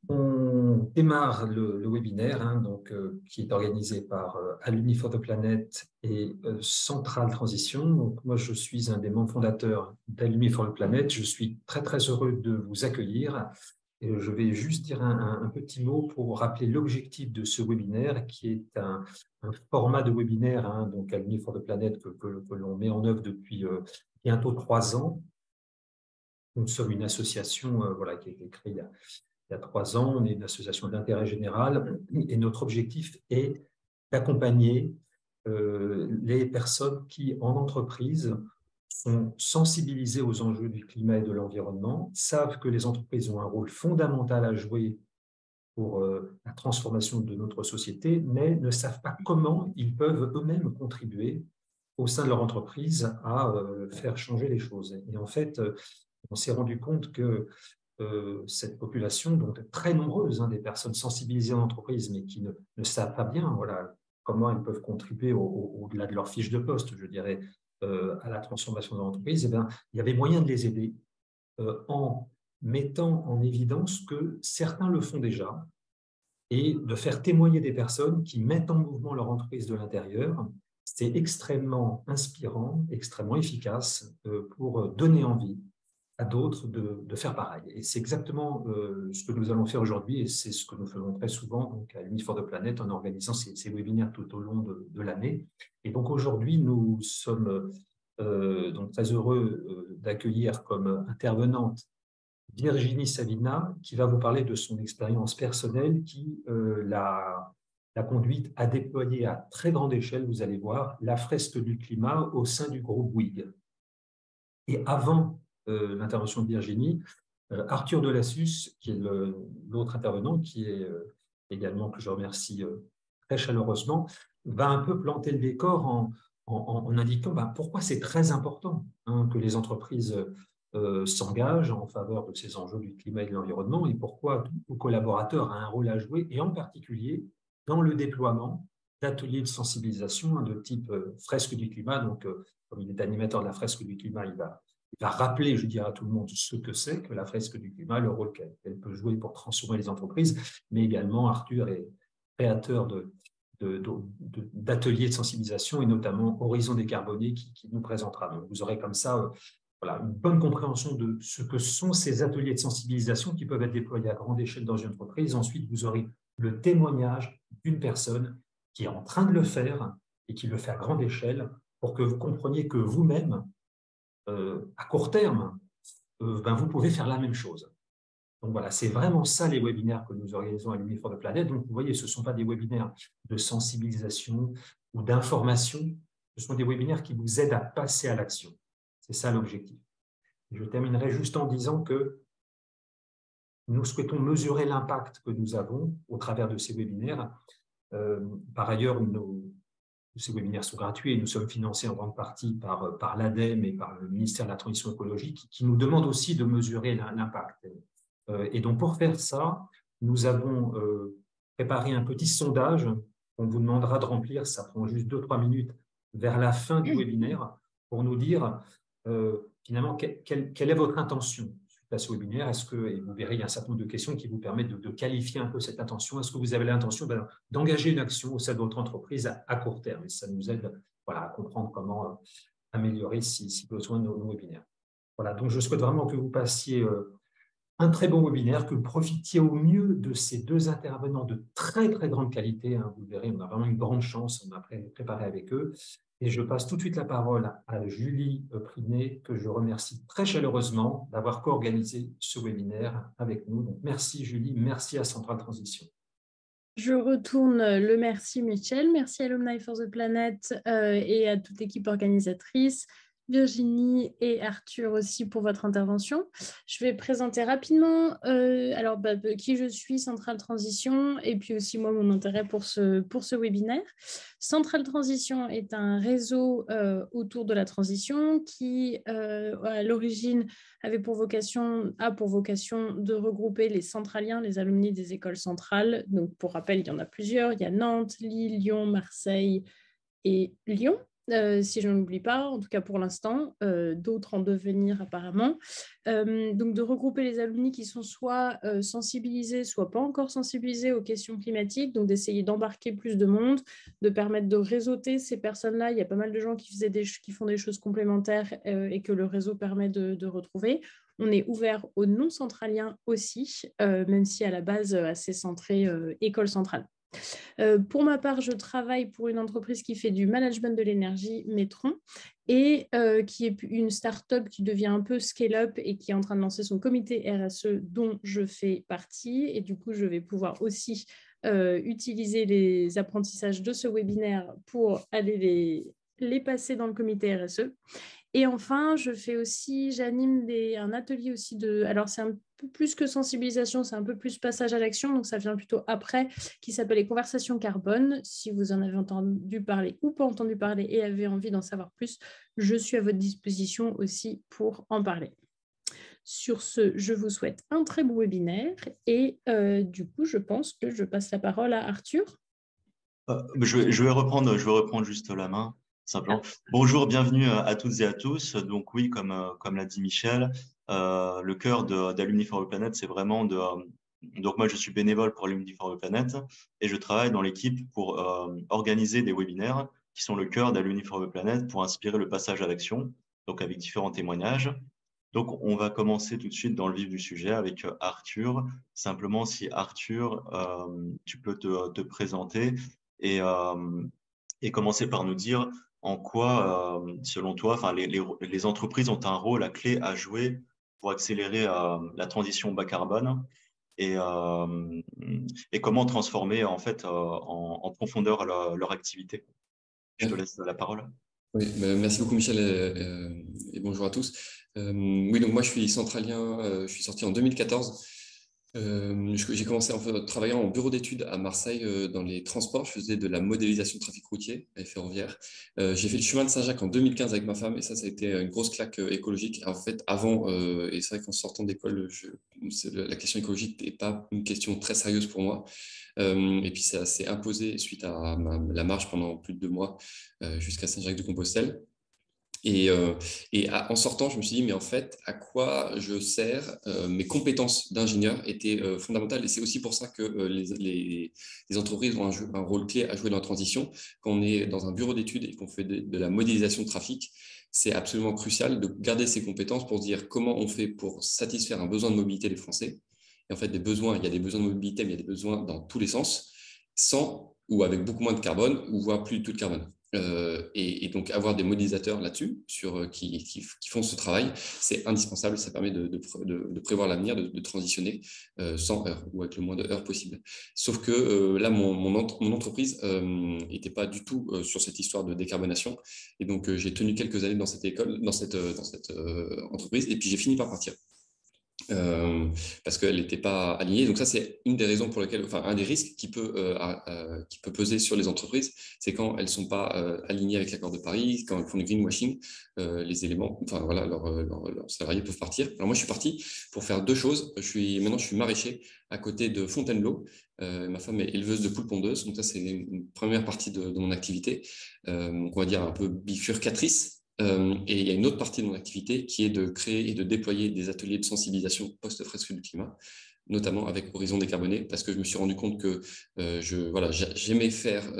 On démarre le webinaire qui est organisé par Alumni for the Planet et Centrale Transition. Donc, moi, je suis un des membres fondateurs d'Alumni for the Planet. Je suis très, très heureux de vous accueillir. Et je vais juste dire un petit mot pour rappeler l'objectif de ce webinaire, qui est un format de webinaire, donc Alumni for the Planet, que l'on met en œuvre depuis bientôt 3 ans. Nous sommes une association qui a été créée il y a 3 ans. On est une association d'intérêt général et notre objectif est d'accompagner les personnes qui, en entreprise, sont sensibilisées aux enjeux du climat et de l'environnement, savent que les entreprises ont un rôle fondamental à jouer pour la transformation de notre société, mais ne savent pas comment ils peuvent eux-mêmes contribuer au sein de leur entreprise à faire changer les choses. Et en fait, on s'est rendu compte que cette population, donc très nombreuse, des personnes sensibilisées en entreprise, mais qui ne savent pas bien comment elles peuvent contribuer au-delà de leur fiche de poste, je dirais, à la transformation de l'entreprise, eh bien, il y avait moyen de les aider en mettant en évidence que certains le font déjà et de faire témoigner des personnes qui mettent en mouvement leur entreprise de l'intérieur. C'est extrêmement inspirant, extrêmement efficace pour donner envie à d'autres de faire pareil. Et c'est exactement ce que nous allons faire aujourd'hui, et c'est ce que nous faisons très souvent donc, à l'Uni for the Planet en organisant ces webinaires tout au long de l'année. Et donc aujourd'hui, nous sommes donc très heureux d'accueillir comme intervenante Virginie Savina, qui va vous parler de son expérience personnelle qui l'a conduite à déployer à très grande échelle, vous allez voir, la fresque du climat au sein du groupe Bouygues. Et avant l'intervention de Virginie, Arthur Delassus, qui est l'autre intervenant, qui est également, que je remercie très chaleureusement, va un peu planter le décor en indiquant pourquoi c'est très important que les entreprises s'engagent en faveur de ces enjeux du climat et de l'environnement et pourquoi tout collaborateur a un rôle à jouer, et en particulier dans le déploiement d'ateliers de sensibilisation de type fresque du climat. Donc, comme il est animateur de la fresque du climat, il va rappeler, je dirais à tout le monde, ce que c'est que la fresque du climat, le rôle qu'elle peut jouer pour transformer les entreprises, mais également Arthur est créateur d'ateliers de sensibilisation et notamment Horizon décarboné qui nous présentera. Donc, vous aurez comme ça une bonne compréhension de ce que sont ces ateliers de sensibilisation qui peuvent être déployés à grande échelle dans une entreprise. Ensuite, vous aurez le témoignage d'une personne qui est en train de le faire et qui le fait à grande échelle pour que vous compreniez que vous-même, à court terme, vous pouvez faire la même chose. Donc voilà, c'est vraiment ça les webinaires que nous organisons à l'Uni for the Planet. Donc vous voyez, ce ne sont pas des webinaires de sensibilisation ou d'information, ce sont des webinaires qui vous aident à passer à l'action. C'est ça l'objectif. Je terminerai juste en disant que nous souhaitons mesurer l'impact que nous avons au travers de ces webinaires. Par ailleurs, ces webinaires sont gratuits et nous sommes financés en grande partie par l'ADEME et par le ministère de la Transition écologique qui nous demandent aussi de mesurer l'impact. Et donc, pour faire ça, nous avons préparé un petit sondage qu'on vous demandera de remplir. Ça prend juste 2-3 minutes vers la fin du webinaire pour nous dire finalement quelle est votre intention suite à ce webinaire. Et vous verrez, il y a un certain nombre de questions qui vous permettent de qualifier un peu cette intention. Est-ce que vous avez l'intention d'engager une action au sein de votre entreprise à court terme? Et ça nous aide à comprendre comment améliorer, si besoin, nos webinaires. Voilà, donc je souhaite vraiment que vous passiez un très bon webinaire, que vous profitiez au mieux de ces deux intervenants de très, très grande qualité. Vous le verrez, on a vraiment une grande chance, on a préparé avec eux. Et je passe tout de suite la parole à Julie Prinet, que je remercie très chaleureusement d'avoir co-organisé ce webinaire avec nous. Donc, merci Julie, merci à Centrale Transition. Je retourne le merci Michel, merci à Alumni for the Planet et à toute l'équipe organisatrice, Virginie et Arthur aussi pour votre intervention. Je vais présenter rapidement qui je suis, Centrale Transition, et puis aussi moi mon intérêt pour ce webinaire. Centrale Transition est un réseau autour de la transition qui à l'origine a pour vocation de regrouper les centraliens, les alumni des écoles centrales. Donc, pour rappel, il y en a plusieurs. Il y a Nantes, Lille, Lyon, Marseille et Lyon. si je n'oublie pas, en tout cas pour l'instant, d'autres en devenir apparemment. Donc de regrouper les alumni qui sont soit sensibilisés, soit pas encore sensibilisés aux questions climatiques, donc d'essayer d'embarquer plus de monde, de permettre de réseauter ces personnes-là. Il y a pas mal de gens qui font des choses complémentaires et que le réseau permet de retrouver. On est ouvert aux non-centraliens aussi, même si à la base assez centré école centrale. Pour ma part, je travaille pour une entreprise qui fait du management de l'énergie, Metron, et qui est une start-up qui devient un peu scale-up et qui est en train de lancer son comité RSE dont je fais partie. Et du coup, je vais pouvoir aussi utiliser les apprentissages de ce webinaire pour aller les passer dans le comité RSE. Et enfin, j'anime un atelier aussi alors c'est un peu plus que sensibilisation, c'est un peu plus passage à l'action, donc ça vient plutôt après, qui s'appelle les conversations carbone. Si vous en avez entendu parler ou pas entendu parler et avez envie d'en savoir plus, je suis à votre disposition aussi pour en parler. Sur ce, je vous souhaite un très bon webinaire et du coup, je pense que je passe la parole à Arthur. Je vais reprendre juste la main, simplement. Bonjour, bienvenue à toutes et à tous. Donc oui, comme l'a dit Michel, le cœur d'Alumni for the Planet, c'est vraiment donc moi, je suis bénévole pour Alumni for the Planet et je travaille dans l'équipe pour organiser des webinaires qui sont le cœur d'Alumni for the Planet pour inspirer le passage à l'action, donc avec différents témoignages. Donc, on va commencer tout de suite dans le vif du sujet avec Arthur. Simplement, si Arthur, tu peux te présenter et commencer par nous dire en quoi, selon toi, enfin, les entreprises ont un rôle à clé à jouer pour accélérer la transition bas carbone et, euh, et comment transformer en fait en profondeur leur activité. Je te laisse la parole. Oui, merci beaucoup Michel et bonjour à tous. Oui, donc moi je suis centralien, je suis sorti en 2014. J'ai commencé en fait, travaillant en bureau d'études à Marseille dans les transports. Je faisais de la modélisation de trafic routier et ferroviaire. J'ai fait le chemin de Saint-Jacques en 2015 avec ma femme et ça a été une grosse claque écologique. En fait, avant, et c'est vrai qu'en sortant d'école, la question écologique n'est pas une question très sérieuse pour moi. Et puis ça s'est imposé suite à la marche pendant plus de 2 mois jusqu'à Saint-Jacques-de-Compostelle. En sortant, je me suis dit, mais en fait, à quoi je sers mes compétences d'ingénieur étaient fondamentales. Et c'est aussi pour ça que les entreprises ont un rôle clé à jouer dans la transition. Quand on est dans un bureau d'études et qu'on fait de la modélisation de trafic, c'est absolument crucial de garder ces compétences pour se dire comment on fait pour satisfaire un besoin de mobilité des Français. Et en fait, il y a des besoins de mobilité, mais il y a des besoins dans tous les sens, sans ou avec beaucoup moins de carbone, ou voire plus du tout de carbone. Et donc, avoir des modélisateurs là-dessus, qui font ce travail, c'est indispensable. Ça permet de prévoir l'avenir, de transitionner sans heures ou avec le moins de heures possible. Sauf que là, mon entreprise n'était pas du tout sur cette histoire de décarbonation. Et donc, j'ai tenu quelques années dans cette école, dans cette entreprise, et puis j'ai fini par partir. Parce qu'elle n'était pas alignée. Donc ça, c'est une des raisons pour lesquelles, enfin, un des risques qui peut peser sur les entreprises, c'est quand elles ne sont pas alignées avec l'accord de Paris, quand elles font du greenwashing, les éléments, enfin voilà, leurs salariés peuvent partir. Alors moi, je suis parti pour faire 2 choses. Maintenant, je suis maraîcher à côté de Fontainebleau. Ma femme est éleveuse de poules pondeuses, donc ça, c'est une première partie de mon activité. Donc on va dire un peu bifurcatrice. Et il y a une autre partie de mon activité qui est de créer et de déployer des ateliers de sensibilisation post-fresque du climat, notamment avec Horizon Décarboné, parce que je me suis rendu compte que j'aimais faire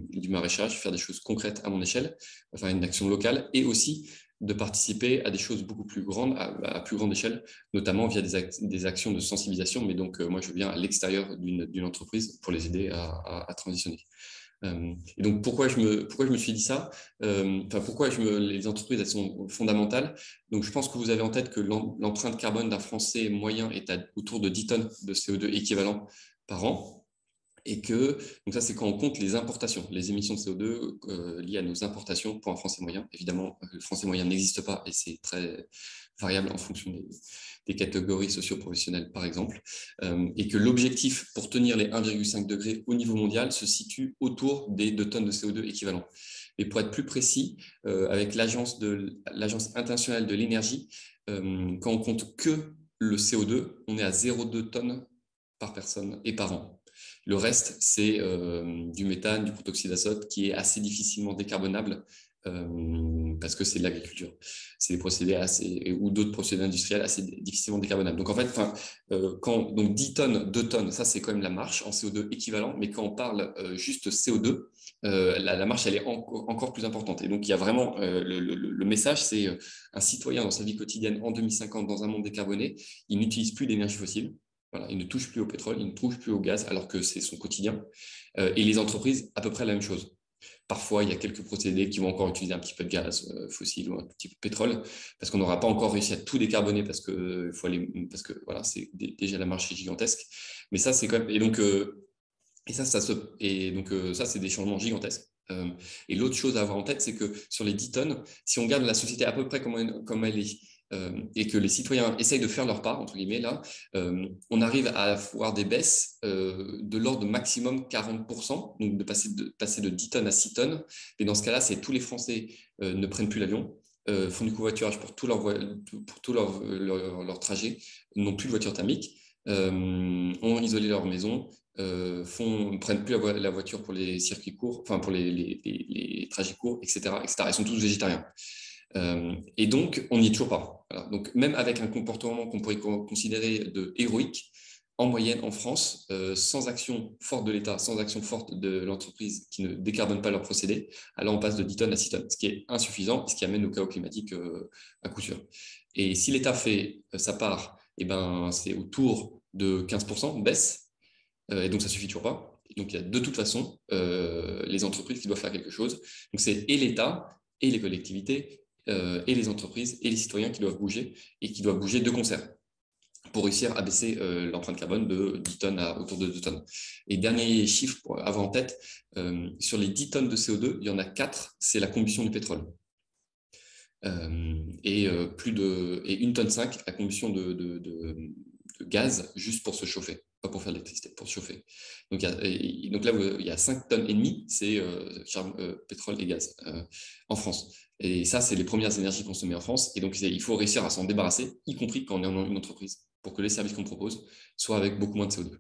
du maraîchage, faire des choses concrètes à mon échelle, enfin une action locale, et aussi de participer à des choses beaucoup plus grandes, à plus grande échelle, notamment via des actions de sensibilisation. Mais donc, moi, je viens à l'extérieur d'une entreprise pour les aider à transitionner. Et donc, pourquoi je me suis dit ça, pourquoi les entreprises, elles sont fondamentales. Donc, je pense que vous avez en tête que l'empreinte carbone d'un Français moyen est autour de 10 tonnes de CO2 équivalent par an. Et donc ça, c'est quand on compte les importations, les émissions de CO2 liées à nos importations pour un Français moyen. Évidemment, le Français moyen n'existe pas et c'est très variable en fonction des catégories socio-professionnelles, par exemple. Et que l'objectif pour tenir les 1,5 degrés au niveau mondial se situe autour des 2 tonnes de CO2 équivalent. Et pour être plus précis, avec l'Agence internationale de l'énergie, quand on compte que le CO2, on est à 0,2 tonnes par personne et par an. Le reste, c'est du méthane, du protoxyde d'azote qui est assez difficilement décarbonable parce que c'est de l'agriculture. C'est des procédés ou d'autres procédés industriels assez difficilement décarbonables. Donc en fait, donc 10 tonnes, 2 tonnes, ça c'est quand même la marche en CO2 équivalent, mais quand on parle juste CO2, la marche elle est encore plus importante. Et donc il y a vraiment le message, c'est un citoyen dans sa vie quotidienne en 2050 dans un monde décarboné, il n'utilise plus d'énergie fossile. Voilà, il ne touche plus au pétrole, il ne touche plus au gaz, alors que c'est son quotidien. Et les entreprises, à peu près la même chose. Parfois, il y a quelques procédés qui vont encore utiliser un petit peu de gaz fossile ou un petit peu de pétrole, parce qu'on n'aura pas encore réussi à tout décarboner, parce que voilà, c'est déjà la marche est gigantesque. Mais ça, c'est quand même. Et donc, ça, c'est des changements gigantesques. Et l'autre chose à avoir en tête, c'est que sur les 10 tonnes, si on garde la société à peu près comme elle est, et que les citoyens essayent de faire leur part, entre guillemets, là, on arrive à avoir des baisses de l'ordre de maximum 40%, donc de passer de 10 tonnes à 6 tonnes. Et dans ce cas-là, c'est tous les Français ne prennent plus l'avion, font du covoiturage pour tout leur trajet, n'ont plus de voiture thermique, ont isolé leur maison, ne prennent plus la voiture pour les circuits courts, enfin pour les trajets courts, etc., etc. Ils sont tous végétariens. Et donc, on n'y est toujours pas. Voilà. Donc, même avec un comportement qu'on pourrait considérer de héroïque, en moyenne, en France, sans action forte de l'État, sans action forte de l'entreprise qui ne décarbone pas leurs procédés, alors on passe de 10 tonnes à 6 tonnes, ce qui est insuffisant et ce qui amène au chaos climatique à coup sûr. Et si l'État fait sa part, eh ben, c'est autour de 15% baisse, et donc ça ne suffit toujours pas. Et donc, il y a de toute façon les entreprises qui doivent faire quelque chose. Donc, c'est et l'État et les collectivités et les entreprises et les citoyens qui doivent bouger et qui doivent bouger de concert pour réussir à baisser l'empreinte carbone de 10 tonnes à autour de 2 tonnes. Et dernier chiffre pour avoir en tête, sur les 10 tonnes de CO2, il y en a 4, c'est la combustion du pétrole. Et 1,5 tonne la combustion de gaz juste pour se chauffer, pas pour faire de l'électricité, pour se chauffer. Donc là, il y a 5 tonnes et demie, c'est pétrole et gaz en France. Et ça, c'est les premières énergies consommées en France. Et donc, il faut réussir à s'en débarrasser, y compris quand on est en une entreprise, pour que les services qu'on propose soient avec beaucoup moins de CO2.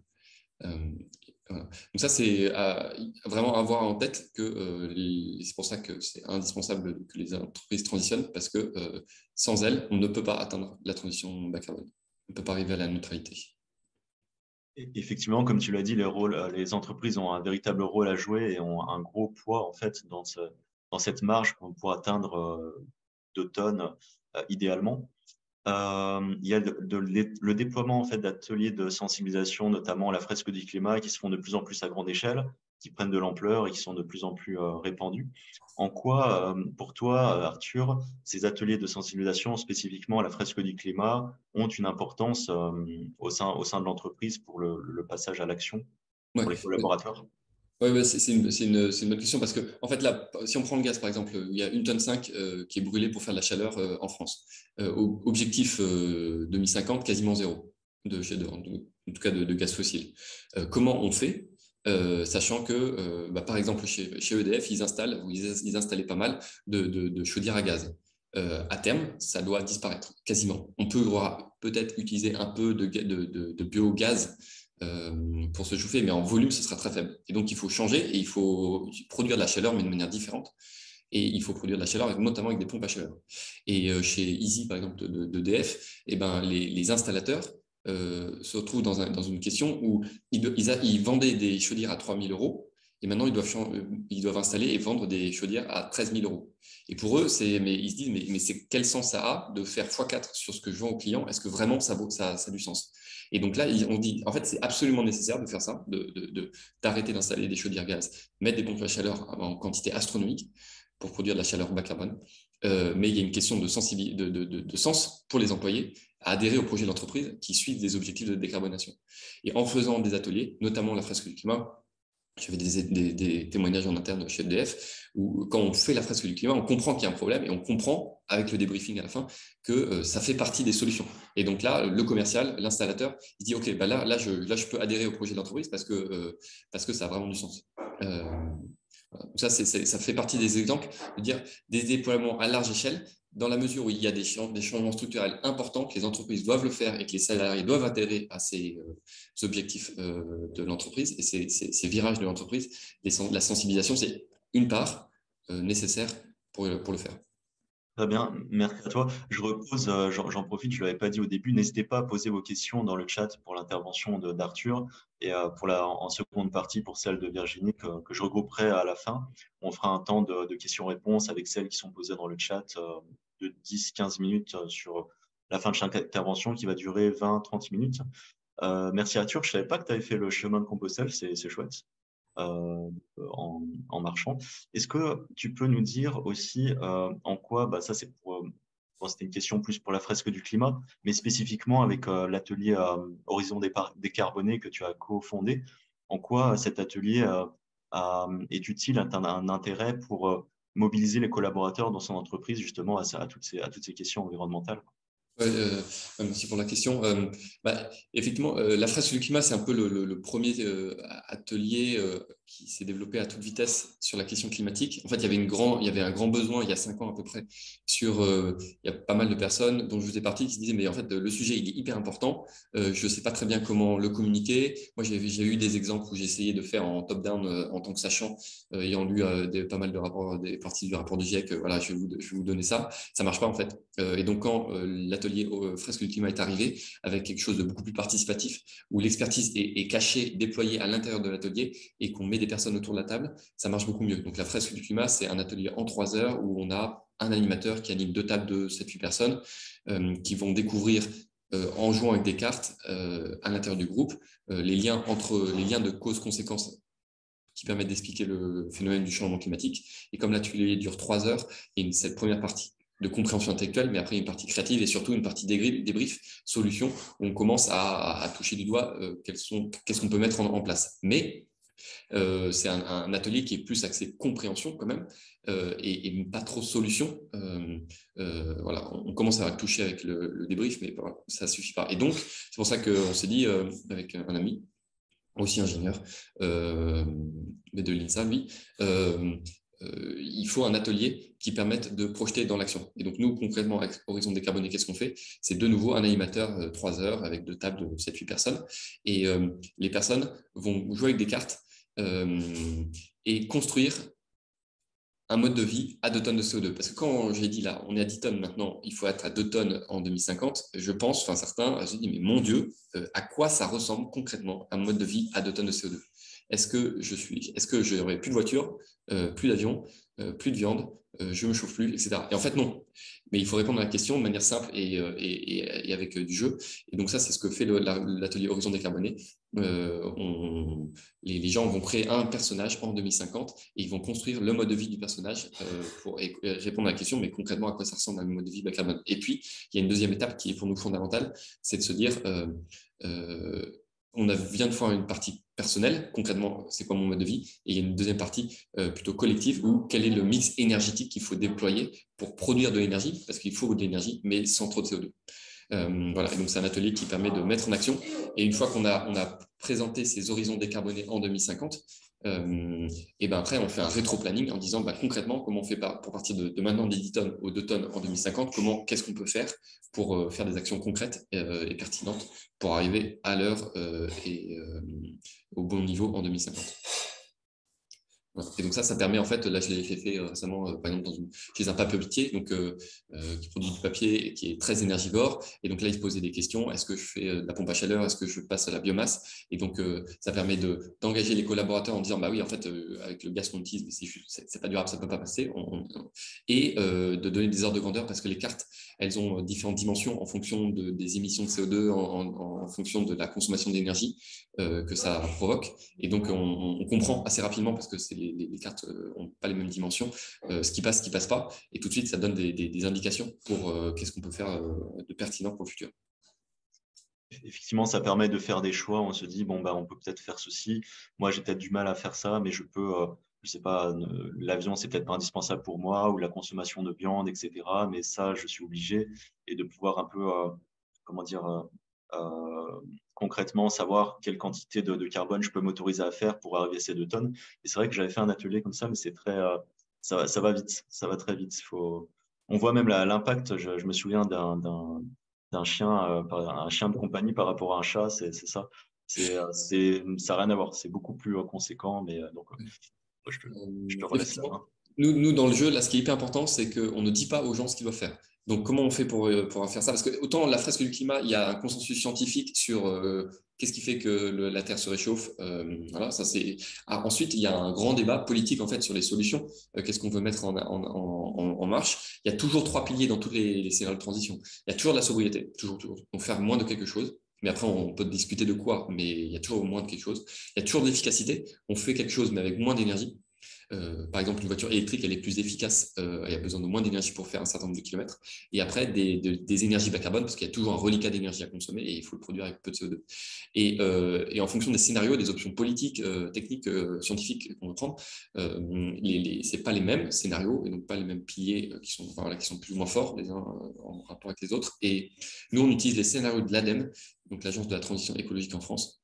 Voilà. Donc ça, c'est vraiment avoir en tête que c'est pour ça que c'est indispensable que les entreprises transitionnent, parce que sans elles, on ne peut pas atteindre la transition bas carbone. On ne peut pas arriver à la neutralité. Effectivement, comme tu l'as dit, les entreprises ont un véritable rôle à jouer et ont un gros poids en fait dans cette marge pour atteindre 2 tonnes idéalement. Il y a le déploiement en fait d'ateliers de sensibilisation, notamment à la fresque du climat, qui se font de plus en plus à grande échelle, qui prennent de l'ampleur et qui sont de plus en plus répandus. En quoi, pour toi, Arthur, ces ateliers de sensibilisation spécifiquement à la fresque du climat ont une importance au sein de l'entreprise pour le passage à l'action pour les collaborateurs? Oui, c'est une bonne question parce que, en fait, là, si on prend le gaz, par exemple, il y a 1,5 tonne qui est brûlée pour faire de la chaleur en France. Objectif 2050, quasiment zéro en tout cas de gaz fossile. Comment on fait sachant que, par exemple, chez EDF, ils installaient pas mal de chaudières à gaz. À terme, ça doit disparaître quasiment. On pourra peut-être utiliser un peu de biogaz pour se chauffer, mais en volume, ce sera très faible. Et donc, il faut changer et il faut produire de la chaleur, mais de manière différente. Et il faut produire de la chaleur, notamment avec des pompes à chaleur. Et chez Easy, par exemple, d'EDF, les installateurs se retrouvent dans une question où ils vendaient des chaudières à 3 000 euros et maintenant ils doivent installer et vendre des chaudières à 13 000 euros. Et pour eux, ils se disent, mais quel sens ça a de faire x4 sur ce que je vends aux clients? Est-ce que vraiment ça a du sens? Et donc là, on dit, en fait, c'est absolument nécessaire de faire ça, d'arrêter d'installer des chaudières gaz, mettre des pompes à chaleur en quantité astronomique pour produire de la chaleur bas carbone. Mais il y a une question de sens pour les employés à adhérer au projet de l'entreprise qui suivent des objectifs de décarbonation. Et en faisant des ateliers, notamment la fresque du climat, j'avais des témoignages en interne chez EDF, où quand on fait la fresque du climat, on comprend qu'il y a un problème et on comprend, avec le débriefing à la fin, que ça fait partie des solutions. Et donc là, le commercial, l'installateur, il dit, OK, là, je peux adhérer au projet de l'entreprise parce que ça a vraiment du sens. Ça fait partie des exemples de dire des déploiements à large échelle, dans la mesure où il y a des changements structurels importants, que les entreprises doivent le faire et que les salariés doivent adhérer à ces objectifs de l'entreprise et ces virages de l'entreprise. La sensibilisation, c'est une part nécessaire pour le faire. Très bien, merci à toi. Je repose, j'en profite, je ne l'avais pas dit au début, n'hésitez pas à poser vos questions dans le chat pour l'intervention d'Arthur et pour en seconde partie pour celle de Virginie que je regrouperai à la fin. On fera un temps de questions-réponses avec celles qui sont posées dans le chat de 10-15 minutes sur la fin de chaque intervention qui va durer 20-30 minutes. Merci Arthur, je ne savais pas que tu avais fait le chemin de Compostelle, c'est chouette. En marchant. Est-ce que tu peux nous dire aussi en quoi, ça c'est c'était une question plus pour la fresque du climat, mais spécifiquement avec l'atelier Horizon décarboné que tu as cofondé, en quoi cet atelier est utile, a un intérêt pour mobiliser les collaborateurs dans son entreprise justement à toutes ces questions environnementales? Ouais, merci pour la question. Effectivement, la fresque du climat, c'est un peu le premier atelier qui s'est développé à toute vitesse sur la question climatique. En fait, il y avait un grand besoin il y a 5 ans à peu près il y a pas mal de personnes dont je faisais partie qui se disaient, mais en fait, le sujet, il est hyper important. Je ne sais pas très bien comment le communiquer. Moi, j'ai eu des exemples où j'ai essayé de faire en top-down en tant que sachant, ayant lu pas mal de rapports, des parties du rapport du GIEC. Voilà, je vais vous donner ça. Ça ne marche pas en fait. Et donc, quand l'atelier Fresque du climat est arrivé avec quelque chose de beaucoup plus participatif, où l'expertise est cachée, déployée à l'intérieur de l'atelier et qu'on met des personnes autour de la table, ça marche beaucoup mieux. Donc la Fresque du climat, c'est un atelier en 3 heures où on a un animateur qui anime 2 tables de 7-8 personnes qui vont découvrir en jouant avec des cartes à l'intérieur du groupe les liens de cause-conséquence qui permettent d'expliquer le phénomène du changement climatique. Et comme l'atelier dure 3 heures, il y a cette première partie de compréhension intellectuelle, mais après une partie créative et surtout une partie débrief, solution, où on commence à toucher du doigt qu'est-ce qu'on peut mettre en place. Mais c'est un atelier qui est plus axé compréhension quand même et pas trop solution. Voilà, on commence à toucher avec le débrief, mais voilà, ça ne suffit pas. Et donc, c'est pour ça qu'on s'est dit avec un ami, aussi ingénieur, mais de l'INSA, lui, il faut un atelier qui permette de projeter dans l'action. Et donc, nous, concrètement, avec Horizon Décarboné, qu'est-ce qu'on fait? C'est de nouveau un animateur 3 heures avec 2 tables de 7-8 personnes. Et les personnes vont jouer avec des cartes et construire un mode de vie à 2 tonnes de CO2. Parce que quand j'ai dit là, on est à 10 tonnes maintenant, il faut être à 2 tonnes en 2050, je pense, enfin certains, j'ai dit, mais mon Dieu, à quoi ça ressemble concrètement un mode de vie à 2 tonnes de CO2? Est-ce que j'aurai plus de voiture, plus d'avion, plus de viande, je me chauffe plus, etc. Et en fait, non. Mais il faut répondre à la question de manière simple et avec du jeu. Et donc ça, c'est ce que fait l'atelier Horizon Décarboné. Les gens vont créer un personnage en 2050 et ils vont construire le mode de vie du personnage pour répondre à la question, mais concrètement, à quoi ça ressemble un mode de vie bas carbone. Et puis, il y a une deuxième étape qui est pour nous fondamentale, c'est de se dire, on vient de faire une partie personnelle, concrètement, c'est quoi mon mode de vie, et il y a une deuxième partie plutôt collective, où quel est le mix énergétique qu'il faut déployer pour produire de l'énergie, parce qu'il faut de l'énergie, mais sans trop de CO2. Voilà, et donc c'est un atelier qui permet de mettre en action. Et une fois qu'on a présenté ces horizons décarbonés en 2050, et ben après on fait un rétro-planning en disant concrètement comment on fait pour partir de maintenant des 10 tonnes aux 2 tonnes en 2050, qu'est-ce qu'on peut faire pour faire des actions concrètes et pertinentes pour arriver à l'heure et au bon niveau en 2050. Voilà. Et donc ça permet en fait, là je l'ai fait récemment par exemple chez un papetier donc, qui produit du papier et qui est très énergivore, et donc là il se posait des questions, est-ce que je fais de la pompe à chaleur, est-ce que je passe à la biomasse, et donc ça permet d'engager les collaborateurs en disant bah oui en fait avec le gaz qu'on utilise c'est pas durable, ça peut pas passer, et de donner des ordres de grandeur parce que les cartes elles ont différentes dimensions en fonction des émissions de CO2, en fonction de la consommation d'énergie que ça provoque, et donc on comprend assez rapidement parce que les cartes n'ont pas les mêmes dimensions, ce qui passe pas, et tout de suite ça donne des indications pour qu'est-ce qu'on peut faire de pertinent pour le futur. Effectivement, ça permet de faire des choix. On se dit, bon, on peut peut-être faire ceci. Moi, j'ai peut-être du mal à faire ça, mais je peux, je sais pas, l'avion, c'est peut-être pas indispensable pour moi, ou la consommation de viande, etc. Mais ça, je suis obligé. Et de pouvoir un peu, comment dire, concrètement savoir quelle quantité de carbone je peux m'autoriser à faire pour arriver à ces 2 tonnes. Et c'est vrai que j'avais fait un atelier comme ça, mais c'est très, ça va vite, ça va très vite. On voit même l'impact. Je me souviens d'un chien, un chien de compagnie par rapport à un chat, c'est ça. Ça n'a rien à voir. C'est beaucoup plus conséquent, mais donc je te relaisse là. Nous, dans le jeu, là, ce qui est hyper important, c'est qu'on ne dit pas aux gens ce qu'ils doivent faire. Donc, comment on fait pour faire ça? Parce que autant la fresque du climat, il y a un consensus scientifique sur qu'est-ce qui fait que la Terre se réchauffe. Voilà, ça c'est. Ensuite, il y a un grand débat politique en fait sur les solutions. Qu'est-ce qu'on veut mettre en marche? Il y a toujours 3 piliers dans tous les scénarios de transition. Il y a toujours de la sobriété, toujours, toujours. Donc, faire moins de quelque chose. Mais après, on peut discuter de quoi, mais il y a toujours moins de quelque chose. Il y a toujours de l'efficacité. On fait quelque chose, mais avec moins d'énergie. Par exemple, une voiture électrique, elle est plus efficace, elle a besoin de moins d'énergie pour faire un certain nombre de kilomètres. Et après, des énergies bas carbone, parce qu'il y a toujours un reliquat d'énergie à consommer et il faut le produire avec peu de CO2. Et en fonction des scénarios, des options politiques, techniques, scientifiques qu'on veut prendre, ce n'est pas les mêmes scénarios et donc pas les mêmes piliers qui sont plus ou moins forts les uns en rapport avec les autres. Et nous, on utilise les scénarios de l'ADEME, donc l'Agence de la transition écologique en France,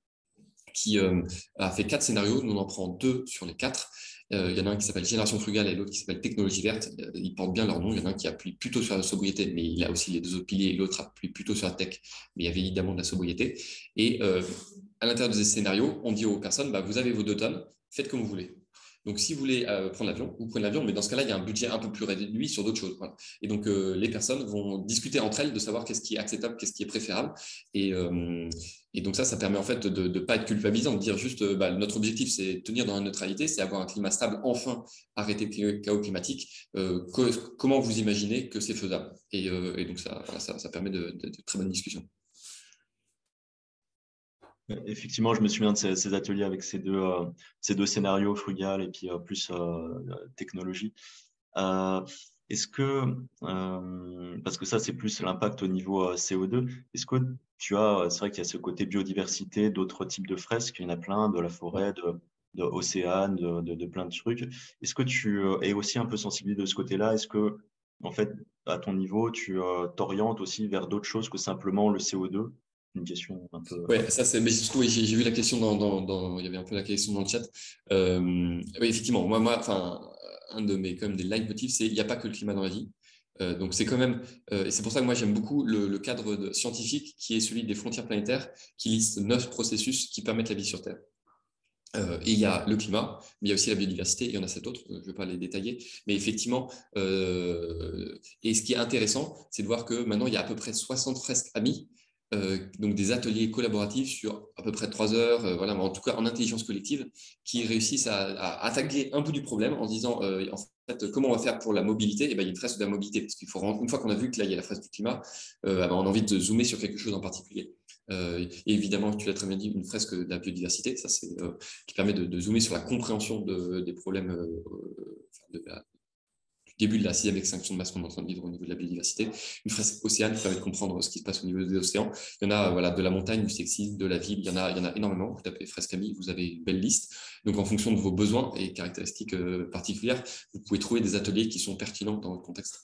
qui a fait 4 scénarios. Nous, on en prend 2 sur les 4. Il y en a un qui s'appelle Génération frugale et l'autre qui s'appelle Technologie verte. Ils portent bien leur nom. Il y en a un qui appuie plutôt sur la sobriété, mais il a aussi les 2 autres piliers, et l'autre appuie plutôt sur la tech, mais il y avait évidemment de la sobriété. Et à l'intérieur de ces scénarios, on dit aux personnes, vous avez vos 2 tonnes, faites comme vous voulez. Donc, si vous voulez prendre l'avion, vous prenez l'avion, mais dans ce cas-là, il y a un budget un peu plus réduit sur d'autres choses. Voilà. Et donc, les personnes vont discuter entre elles de savoir qu'est-ce qui est acceptable, qu'est-ce qui est préférable. Et donc, ça permet en fait de ne pas être culpabilisant, de dire juste notre objectif, c'est tenir dans la neutralité, c'est avoir un climat stable, enfin arrêter le chaos climatique. Comment vous imaginez que c'est faisable? Et donc, ça permet de très bonnes discussions. Effectivement, je me souviens de ces ateliers avec ces deux scénarios, frugal et puis plus technologie. Est-ce que, parce que ça, c'est plus l'impact au niveau CO2, est-ce que c'est vrai qu'il y a ce côté biodiversité, d'autres types de fresques, il y en a plein, de la forêt, de océane, de plein de trucs. Est-ce que tu es aussi un peu sensibilisé de ce côté-là? Est-ce que, en fait, à ton niveau, tu t'orientes aussi vers d'autres choses que simplement le CO2? Une question un peu. Ouais, ça c'est. Mais surtout, oui, j'ai vu la question il y avait un peu la question dans le chat. Oui, effectivement, enfin, un de mes quand même des leitmotifs, c'est il n'y a pas que le climat dans la vie. Donc c'est quand même, et c'est pour ça que moi j'aime beaucoup le cadre scientifique qui est celui des frontières planétaires, qui liste 9 processus qui permettent la vie sur Terre. Et il y a le climat, mais il y a aussi la biodiversité, il y en a 7 autres, je ne vais pas les détailler, mais effectivement, et ce qui est intéressant, c'est de voir que maintenant il y a à peu près 60 fresques amies, donc des ateliers collaboratifs sur à peu près 3 heures, voilà, mais en tout cas en intelligence collective, qui réussissent à attaquer un bout du problème en se disant, en fait, comment on va faire pour la mobilité? Et il y a une fresque de la mobilité, parce qu'il faut une fois qu'on a vu que là il y a la fresque du climat, on a envie de zoomer sur quelque chose en particulier. Et évidemment, tu l'as très bien dit, une fresque de la biodiversité, ça c'est qui permet de zoomer sur la compréhension des problèmes du début de la 6e extinction de masse qu'on est en train de vivre au niveau de la biodiversité. Une fresque océane qui permet de comprendre ce qui se passe au niveau des océans. Il y en a de la montagne, du sexisme, de la ville, il y en a énormément. Vous tapez fresque amie, vous avez une belle liste. Donc en fonction de vos besoins et caractéristiques particulières, vous pouvez trouver des ateliers qui sont pertinents dans votre contexte.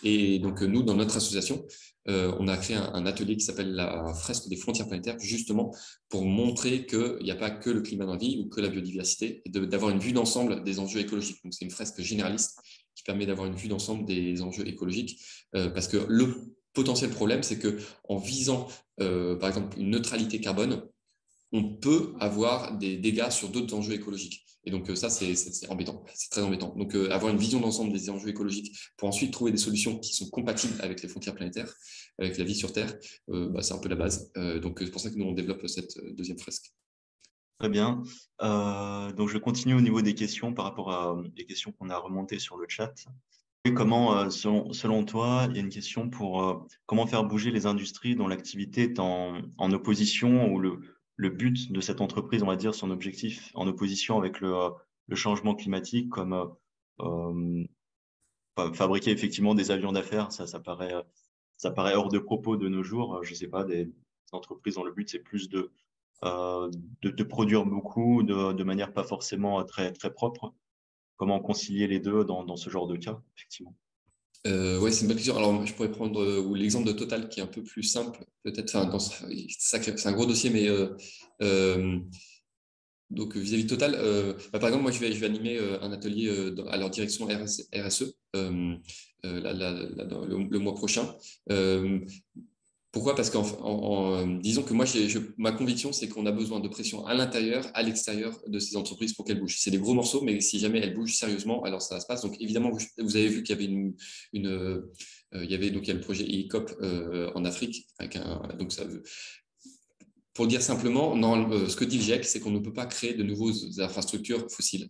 Et donc nous, dans notre association, on a créé un atelier qui s'appelle la fresque des frontières planétaires, justement pour montrer qu'il n'y a pas que le climat dans la vie ou que la biodiversité, et d'avoir une vue d'ensemble des enjeux écologiques. Donc c'est une fresque généraliste qui permet d'avoir une vue d'ensemble des enjeux écologiques, parce que le potentiel problème, c'est qu'en visant, par exemple, une neutralité carbone, on peut avoir des dégâts sur d'autres enjeux écologiques. Et donc ça, c'est embêtant, c'est très embêtant. Donc avoir une vision d'ensemble des enjeux écologiques pour ensuite trouver des solutions qui sont compatibles avec les frontières planétaires, avec la vie sur Terre, c'est un peu la base. Donc c'est pour ça que nous, on développe cette 2e fresque. Très bien. Donc je continue au niveau des questions par rapport à des questions qu'on a remontées sur le chat. Et comment, selon toi, il y a une question pour comment faire bouger les industries dont l'activité est en opposition ou le but de cette entreprise, on va dire, son objectif en opposition avec le changement climatique, comme fabriquer effectivement des avions d'affaires, ça paraît hors de propos de nos jours. Je ne sais pas, des entreprises dont le but c'est plus de produire beaucoup de manière pas forcément très, très propre. Comment concilier les deux dans ce genre de cas, effectivement? Oui, c'est une bonne question. Alors, je pourrais prendre l'exemple de Total qui est un peu plus simple, peut-être. Enfin, c'est un gros dossier, mais donc vis-à-vis de Total, par exemple, moi, je vais animer un atelier à leur direction RSE le mois prochain. Pourquoi? Parce disons que moi, ma conviction, c'est qu'on a besoin de pression à l'intérieur, à l'extérieur de ces entreprises pour qu'elles bougent. C'est des gros morceaux, mais si jamais elles bougent sérieusement, alors ça se passe. Donc évidemment, vous avez vu qu'il y avait il y avait donc il y a le projet ECOP en Afrique. Donc pour dire simplement, ce que dit le GIEC, c'est qu'on ne peut pas créer de nouvelles infrastructures fossiles.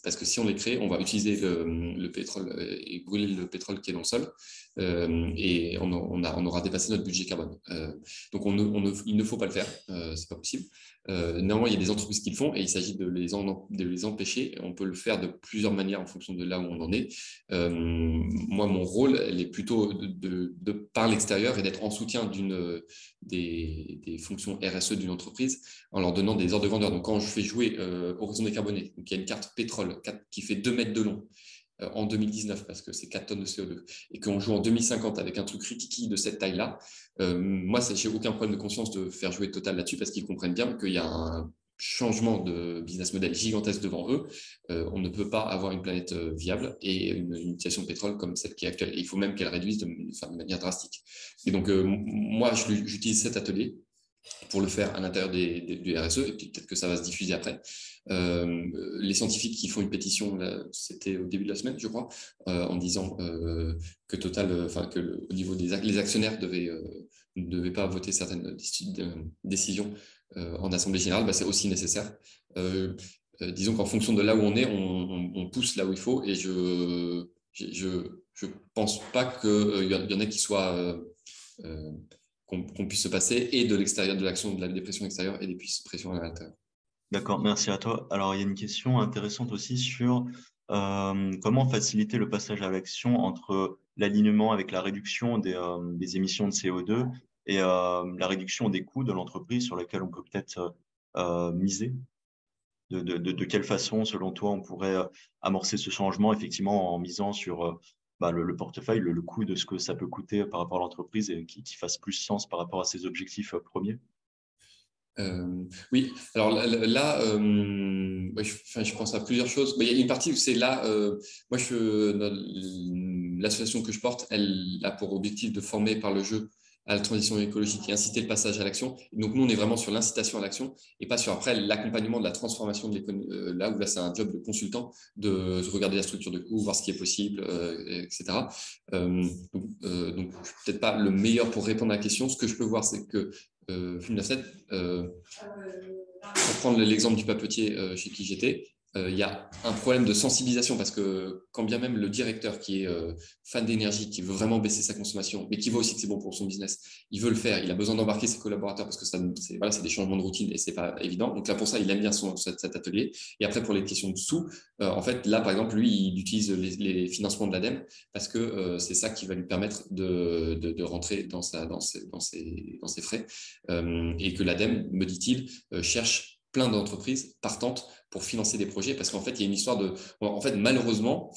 Parce que si on les crée, on va utiliser le pétrole et brûler le pétrole qui est dans le sol. Et on aura dépassé notre budget carbone. Donc il ne faut pas le faire. C'est pas possible. Néanmoins, il y a des entreprises qui le font et il s'agit de les empêcher. On peut le faire de plusieurs manières en fonction de là où on en est. Moi, mon rôle, elle est plutôt de par l'extérieur et d'être en soutien des fonctions RSE d'une entreprise en leur donnant des ordres de grandeur. Donc, quand je fais jouer Horizon Décarboné, donc il y a une carte pétrole qui fait 2 mètres de long en 2019 parce que c'est 4 tonnes de CO2 et qu'on joue en 2050 avec un truc rikiki de cette taille-là, moi, j'ai aucun problème de conscience de faire jouer Total là-dessus parce qu'ils comprennent bien qu'il y a un changement de business model gigantesque devant eux. On ne peut pas avoir une planète viable et une utilisation de pétrole comme celle qui est actuelle. Et il faut même qu'elle réduise de manière drastique. Et donc, moi, j'utilise cet atelier pour le faire à l'intérieur du RSE, et puis peut-être que ça va se diffuser après. Les scientifiques qui font une pétition, c'était au début de la semaine, je crois, en disant que Total, au niveau les actionnaires ne devaient pas voter certaines décisions en assemblée générale, c'est aussi nécessaire. Disons qu'en fonction de là où on est, on pousse là où il faut, et je pense pas qu'il y en ait qui soient qu'on puisse se passer et de l'extérieur, de l'action, de la dépression extérieure et des pressions à l'intérieur. D'accord, merci à toi. Alors, il y a une question intéressante aussi sur comment faciliter le passage à l'action entre l'alignement avec la réduction des émissions de CO2 et la réduction des coûts de l'entreprise sur laquelle on peut peut-être miser. De quelle façon, selon toi, on pourrait amorcer ce changement, effectivement, en misant sur le portefeuille, le coût de ce que ça peut coûter par rapport à l'entreprise et qui fasse plus sens par rapport à ses objectifs premiers? Oui, alors là, je pense à plusieurs choses. Il y a une partie où c'est là, moi, l'association que je porte, elle a pour objectif de former par le jeu à la transition écologique et inciter le passage à l'action. Donc, nous, on est vraiment sur l'incitation à l'action et pas sur après l'accompagnement de la transformation de l'économie. Là où c'est un job de consultant, de regarder la structure de coût, voir ce qui est possible, etc. Donc, je ne suis peut-être pas le meilleur pour répondre à la question. Ce que je peux voir, c'est que Funafset, pour prendre l'exemple du papetier chez qui j'étais, il y a un problème de sensibilisation parce que quand bien même le directeur qui est fan d'énergie, qui veut vraiment baisser sa consommation, mais qui voit aussi que c'est bon pour son business, il veut le faire, il a besoin d'embarquer ses collaborateurs parce que c'est des changements de routine et c'est pas évident. Donc là, pour ça, il aime bien cet atelier. Et après, pour les questions de sous, en fait, là, par exemple, lui, il utilise les financements de l'ADEME parce que c'est ça qui va lui permettre de rentrer dans ses frais. Et que l'ADEME, me dit-il, cherche plein d'entreprises partantes pour financer des projets parce qu'en fait, il y a une histoire en fait, heureusement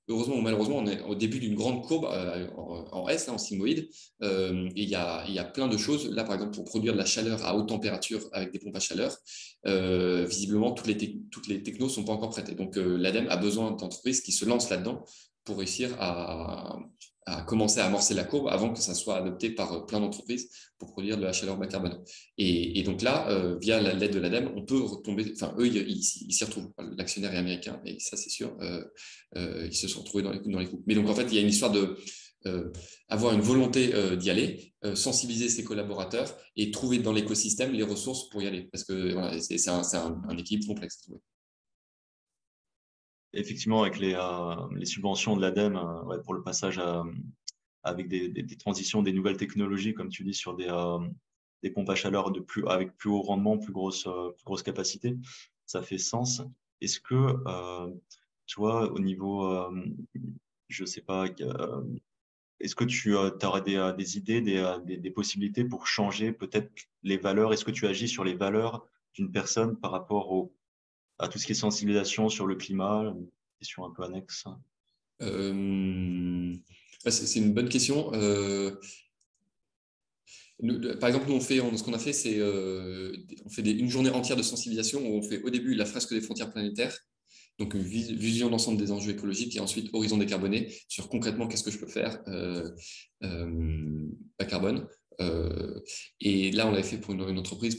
ou malheureusement, on est au début d'une grande courbe en S, en sigmoïde, et il y a plein de choses. Là, par exemple, pour produire de la chaleur à haute température avec des pompes à chaleur, visiblement, toutes les technos ne sont pas encore prêtes. Et donc, l'ADEME a besoin d'entreprises qui se lancent là-dedans pour réussir à commencer à amorcer la courbe avant que ça soit adopté par plein d'entreprises pour produire de la chaleur bas carbone. Et donc là, via l'aide de l'ADEME, on peut retomber, eux, ils s'y retrouvent. L'actionnaire est américain, et ça, c'est sûr, ils se sont retrouvés dans les coups. Mais donc, en fait, il y a une histoire de avoir une volonté d'y aller, sensibiliser ses collaborateurs et trouver dans l'écosystème les ressources pour y aller. Parce que voilà, c'est un équilibre complexe. Effectivement, avec les subventions de l'ADEME pour le passage avec des transitions, des nouvelles technologies, comme tu dis, sur des pompes à chaleur avec plus haut rendement, plus grosse capacité, ça fait sens. Est-ce que, tu vois, au niveau, je sais pas, est-ce que tu aurais des idées, des possibilités pour changer peut-être les valeurs? Est-ce que tu agis sur les valeurs d'une personne par rapport à tout ce qui est sensibilisation sur le climat? Une question un peu annexe. C'est une bonne question. Par exemple, nous, ce qu'on a fait, c'est on fait une journée entière de sensibilisation où on fait au début la fresque des frontières planétaires, donc une vision d'ensemble des enjeux écologiques, et ensuite Horizon décarboné sur concrètement qu'est-ce que je peux faire bas carbone. Et là, on l'avait fait pour une entreprise,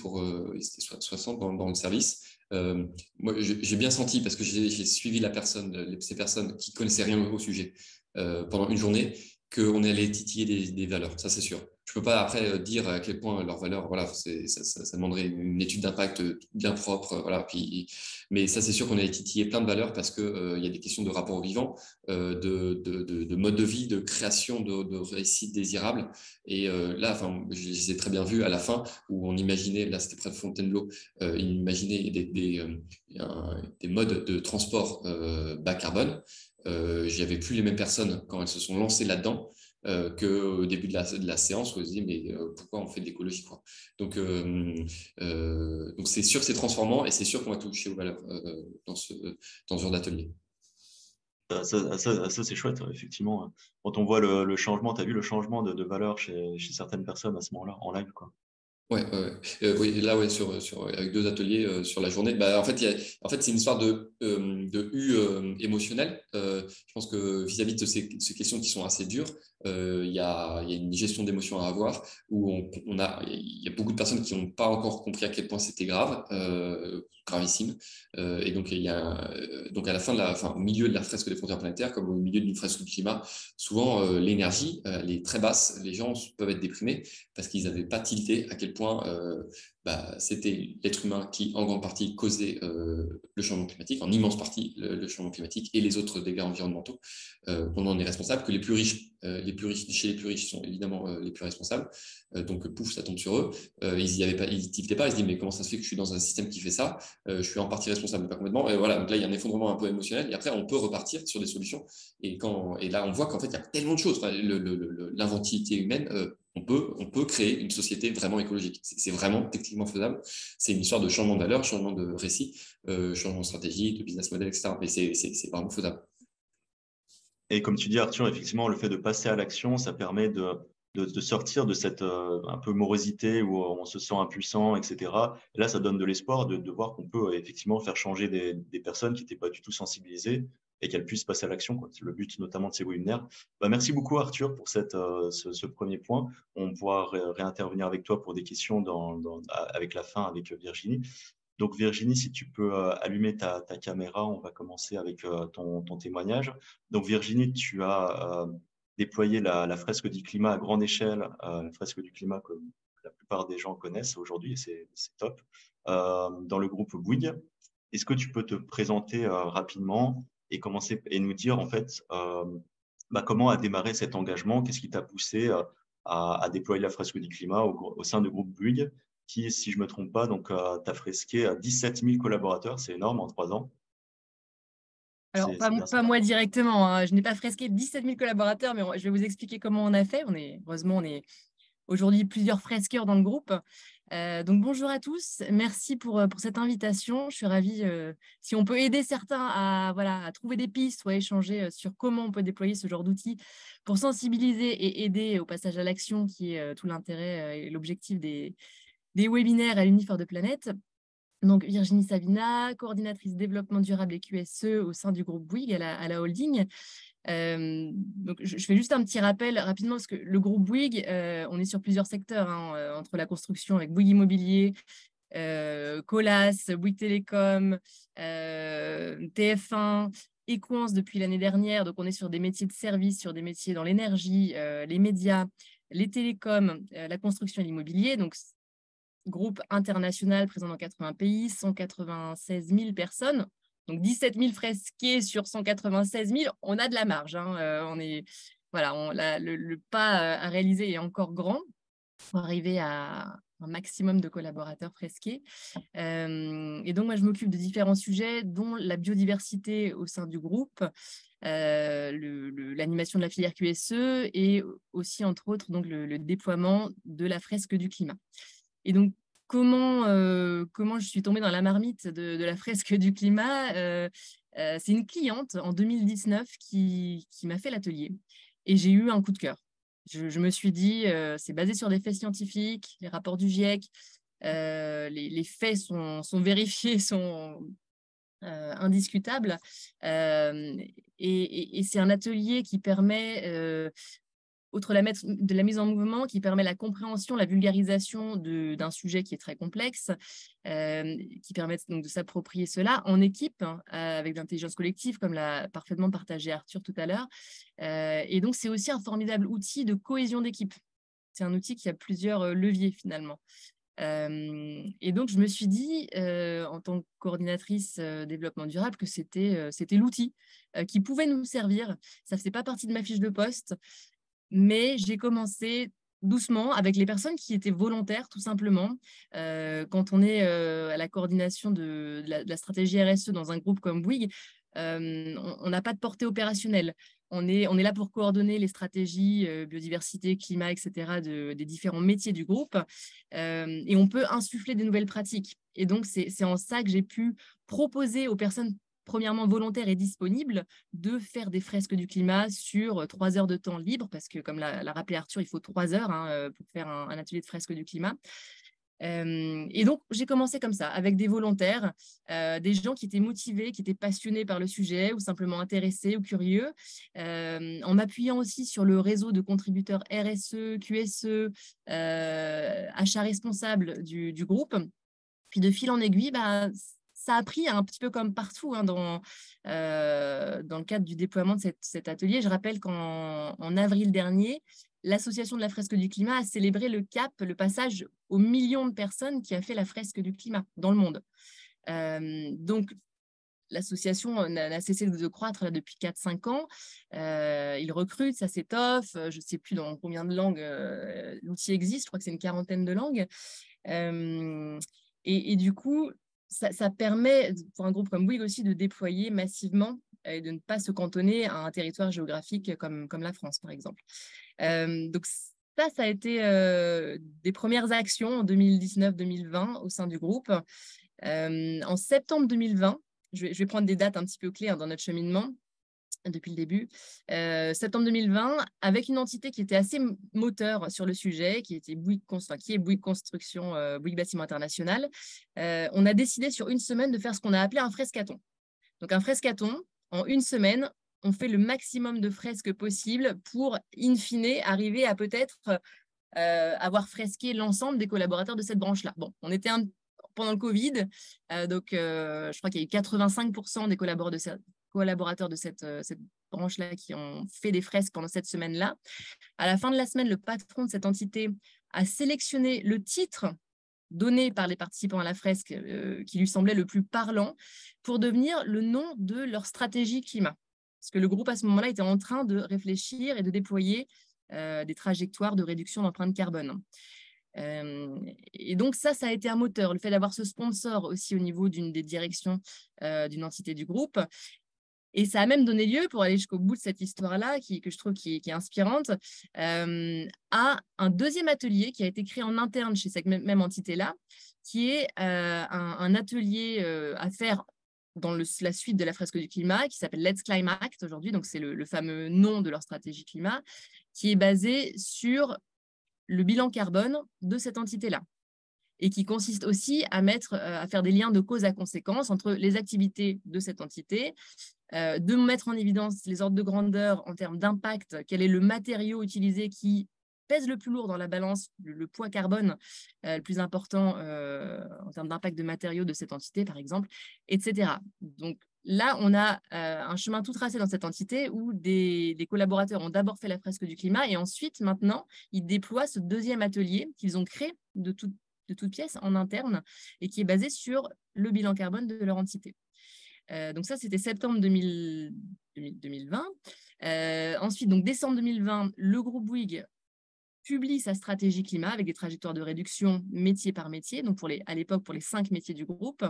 c'était 60 dans le service. Moi, j'ai bien senti, parce que j'ai suivi ces personnes qui connaissaient rien au sujet pendant une journée, qu'on allait titiller des valeurs, ça c'est sûr. Je peux pas après dire à quel point leurs valeurs, voilà, ça demanderait une étude d'impact bien propre, voilà. Mais ça c'est sûr qu'on allait titiller plein de valeurs parce que il y a des questions de rapport au vivant, de mode de vie, de création de récits désirables. Et là, enfin, je les ai très bien vus à la fin où on imaginait, là c'était près de Fontainebleau, ils imaginaient des modes de transport bas carbone. J'avais plus les mêmes personnes quand elles se sont lancées là-dedans qu'au début de la séance où elles se disaient mais pourquoi on fait de l'écologie quoi. Donc c'est sûr que c'est transformant et c'est sûr qu'on va toucher aux valeurs dans ce genre d'atelier. Ça, c'est chouette, effectivement. Quand on voit le changement, tu as vu le changement de valeur chez certaines personnes à ce moment-là, en live, quoi. Ouais. Oui, là, ouais, avec 2 ateliers sur la journée. Bah, en fait, c'est une histoire de émotionnel. Je pense que vis-à-vis de ces questions qui sont assez dures, il y a une gestion d'émotions à avoir où il y a beaucoup de personnes qui n'ont pas encore compris à quel point c'était grave, gravissime. Et donc, donc à la fin au milieu de la fresque des frontières planétaires, comme au milieu d'une fresque du climat, souvent l'énergie, elle est très basse. Les gens peuvent être déprimés parce qu'ils n'avaient pas tilté à quel point c'était l'être humain qui, en grande partie, causait le changement climatique, en immense partie le changement climatique et les autres dégâts environnementaux. On en est responsable, que les plus riches, chez les plus riches sont évidemment les plus responsables. Donc, pouf, ça tombe sur eux. Ils tiltaient pas, ils se disent, mais comment ça se fait que je suis dans un système qui fait ça? Je suis en partie responsable, mais pas complètement. Et voilà, donc là, il y a un effondrement un peu émotionnel. Et après, on peut repartir sur des solutions. Et là, on voit qu'en fait, il y a tellement de choses. Enfin, l'inventivité humaine, on peut créer une société vraiment écologique. C'est vraiment techniquement faisable. C'est une histoire de changement de valeur, changement de récit, changement de stratégie, de business model, etc. Mais c'est vraiment faisable. Et comme tu dis, Arthur, effectivement, le fait de passer à l'action, ça permet de sortir de cette un peu morosité où on se sent impuissant, etc. Et là, ça donne de l'espoir de voir qu'on peut effectivement faire changer des personnes qui n'étaient pas du tout sensibilisées et qu'elles puissent passer à l'action, quoi. C'est le but notamment de ces webinaires. Merci beaucoup, Arthur, pour ce premier point. On pourra réintervenir avec toi pour des questions avec la fin, avec Virginie. Donc Virginie, si tu peux allumer ta caméra, on va commencer avec ton témoignage. Donc Virginie, tu as déployé la fresque du climat à grande échelle, la fresque du climat que la plupart des gens connaissent aujourd'hui, et c'est top, dans le groupe Bouygues. Est-ce que tu peux te présenter rapidement et commencer et nous dire en fait comment a démarré cet engagement? Qu'est-ce qui t'a poussé à déployer la fresque du climat au sein du groupe Bouygues? Qui, si je ne me trompe pas, donc tu as fresqué 17 000 collaborateurs, c'est énorme en 3 ans. Alors, pas moi directement, hein. Je n'ai pas fresqué 17 000 collaborateurs, mais je vais vous expliquer comment on a fait. Heureusement, on est aujourd'hui plusieurs fresqueurs dans le groupe. Donc, bonjour à tous. Merci pour cette invitation. Je suis ravie, si on peut aider certains à trouver des pistes ou à échanger sur comment on peut déployer ce genre d'outils pour sensibiliser et aider au passage à l'action, qui est tout l'intérêt et l'objectif des webinaires à l'Unifor de Planète. Donc, Virginie Savina, coordinatrice développement durable et QSE au sein du groupe Bouygues à la holding. Donc, je fais juste un petit rappel rapidement parce que le groupe Bouygues, on est sur plusieurs secteurs, hein, entre la construction avec Bouygues Immobilier, Colas, Bouygues Télécom, TF1, Equance depuis l'année dernière. Donc, on est sur des métiers de service, sur des métiers dans l'énergie, les médias, les télécoms, la construction et l'immobilier. Donc, groupe international présent dans 80 pays, 196 000 personnes. Donc 17 000 fresqués sur 196 000, on a de la marge, hein. Le pas à réaliser est encore grand pour arriver à un maximum de collaborateurs fresqués. Et donc, moi, je m'occupe de différents sujets, dont la biodiversité au sein du groupe, l'animation de la filière QSE et aussi, entre autres, donc, le déploiement de la fresque du climat. Et donc, comment je suis tombée dans la marmite de la fresque du climat? C'est une cliente en 2019 qui m'a fait l'atelier et j'ai eu un coup de cœur. Je me suis dit, c'est basé sur des faits scientifiques, les rapports du GIEC, les faits sont vérifiés, sont indiscutables. Et c'est un atelier qui permet outre de la mise en mouvement qui permet la compréhension, la vulgarisation d'un sujet qui est très complexe, qui permettent donc de s'approprier cela en équipe, hein, avec l'intelligence collective, comme l'a parfaitement partagé Arthur tout à l'heure. Et donc, c'est aussi un formidable outil de cohésion d'équipe. C'est un outil qui a plusieurs leviers finalement. Et donc, je me suis dit, en tant que coordinatrice développement durable, que c'était l'outil qui pouvait nous servir. Ça ne faisait pas partie de ma fiche de poste, mais j'ai commencé doucement avec les personnes qui étaient volontaires, tout simplement. Quand on est à la coordination de la stratégie RSE dans un groupe comme Bouygues, on n'a pas de portée opérationnelle. On est là pour coordonner les stratégies biodiversité, climat, etc. des différents métiers du groupe, et on peut insuffler des nouvelles pratiques. Et donc, c'est en ça que j'ai pu proposer aux personnes premièrement volontaires et disponibles de faire des fresques du climat sur 3 heures de temps libre, parce que comme l'a rappelé Arthur, il faut 3 heures pour faire un atelier de fresques du climat. Et donc, j'ai commencé comme ça, avec des volontaires, des gens qui étaient motivés, qui étaient passionnés par le sujet ou simplement intéressés ou curieux, en m'appuyant aussi sur le réseau de contributeurs RSE, QSE, achats responsables du groupe. Puis de fil en aiguille, ça a pris un petit peu comme partout dans le cadre du déploiement de cet atelier. Je rappelle qu'en avril dernier, l'Association de la fresque du climat a célébré le passage aux millions de personnes qui a fait la fresque du climat dans le monde. Donc, l'association n'a cessé de croître là, depuis 4-5 ans. Ils recrutent, ça s'étoffe. Je ne sais plus dans combien de langues l'outil existe. Je crois que c'est une 40aine de langues. Et du coup, ça permet pour un groupe comme Bouygues aussi de déployer massivement et de ne pas se cantonner à un territoire géographique comme la France, par exemple. Donc, ça a été des premières actions en 2019-2020 au sein du groupe. En septembre 2020, je vais prendre des dates un petit peu clés dans notre cheminement depuis le début. Septembre 2020, avec une entité qui était assez moteur sur le sujet, qui est Bouygues Construction, Bouygues Bâtiment International, on a décidé sur une semaine de faire ce qu'on a appelé un frescathon. Donc un frescathon, en une semaine, on fait le maximum de fresques possible pour, in fine, arriver à peut-être avoir fresqué l'ensemble des collaborateurs de cette branche-là. Bon, on était pendant le Covid, donc je crois qu'il y a eu 85% des collaborateurs de cette branche-là qui ont fait des fresques pendant cette semaine-là. À la fin de la semaine, le patron de cette entité a sélectionné le titre donné par les participants à la fresque qui lui semblait le plus parlant pour devenir le nom de leur stratégie climat. Parce que le groupe, à ce moment-là, était en train de réfléchir et de déployer des trajectoires de réduction d'empreinte carbone. Et donc ça a été un moteur, le fait d'avoir ce sponsor aussi au niveau d'une des directions d'une entité du groupe. Et ça a même donné lieu, pour aller jusqu'au bout de cette histoire-là, que je trouve qui est inspirante, à un deuxième atelier qui a été créé en interne chez cette même entité-là, qui est un atelier à faire dans la suite de la fresque du climat, qui s'appelle Let's Climate Act aujourd'hui, donc c'est le fameux nom de leur stratégie climat, qui est basé sur le bilan carbone de cette entité-là, et qui consiste aussi à faire des liens de cause à conséquence entre les activités de cette entité, de mettre en évidence les ordres de grandeur en termes d'impact, quel est le matériau utilisé qui pèse le plus lourd dans la balance, le poids carbone le plus important en termes d'impact de matériaux de cette entité, par exemple, etc. Donc là, on a un chemin tout tracé dans cette entité où des collaborateurs ont d'abord fait la fresque du climat et ensuite, maintenant, ils déploient ce deuxième atelier qu'ils ont créé de toute pièce en interne et qui est basé sur le bilan carbone de leur entité. Donc ça, c'était septembre 2020. Ensuite, donc décembre 2020, le groupe Bouygues publie sa stratégie climat avec des trajectoires de réduction métier par métier, donc à l'époque pour les 5 métiers du groupe.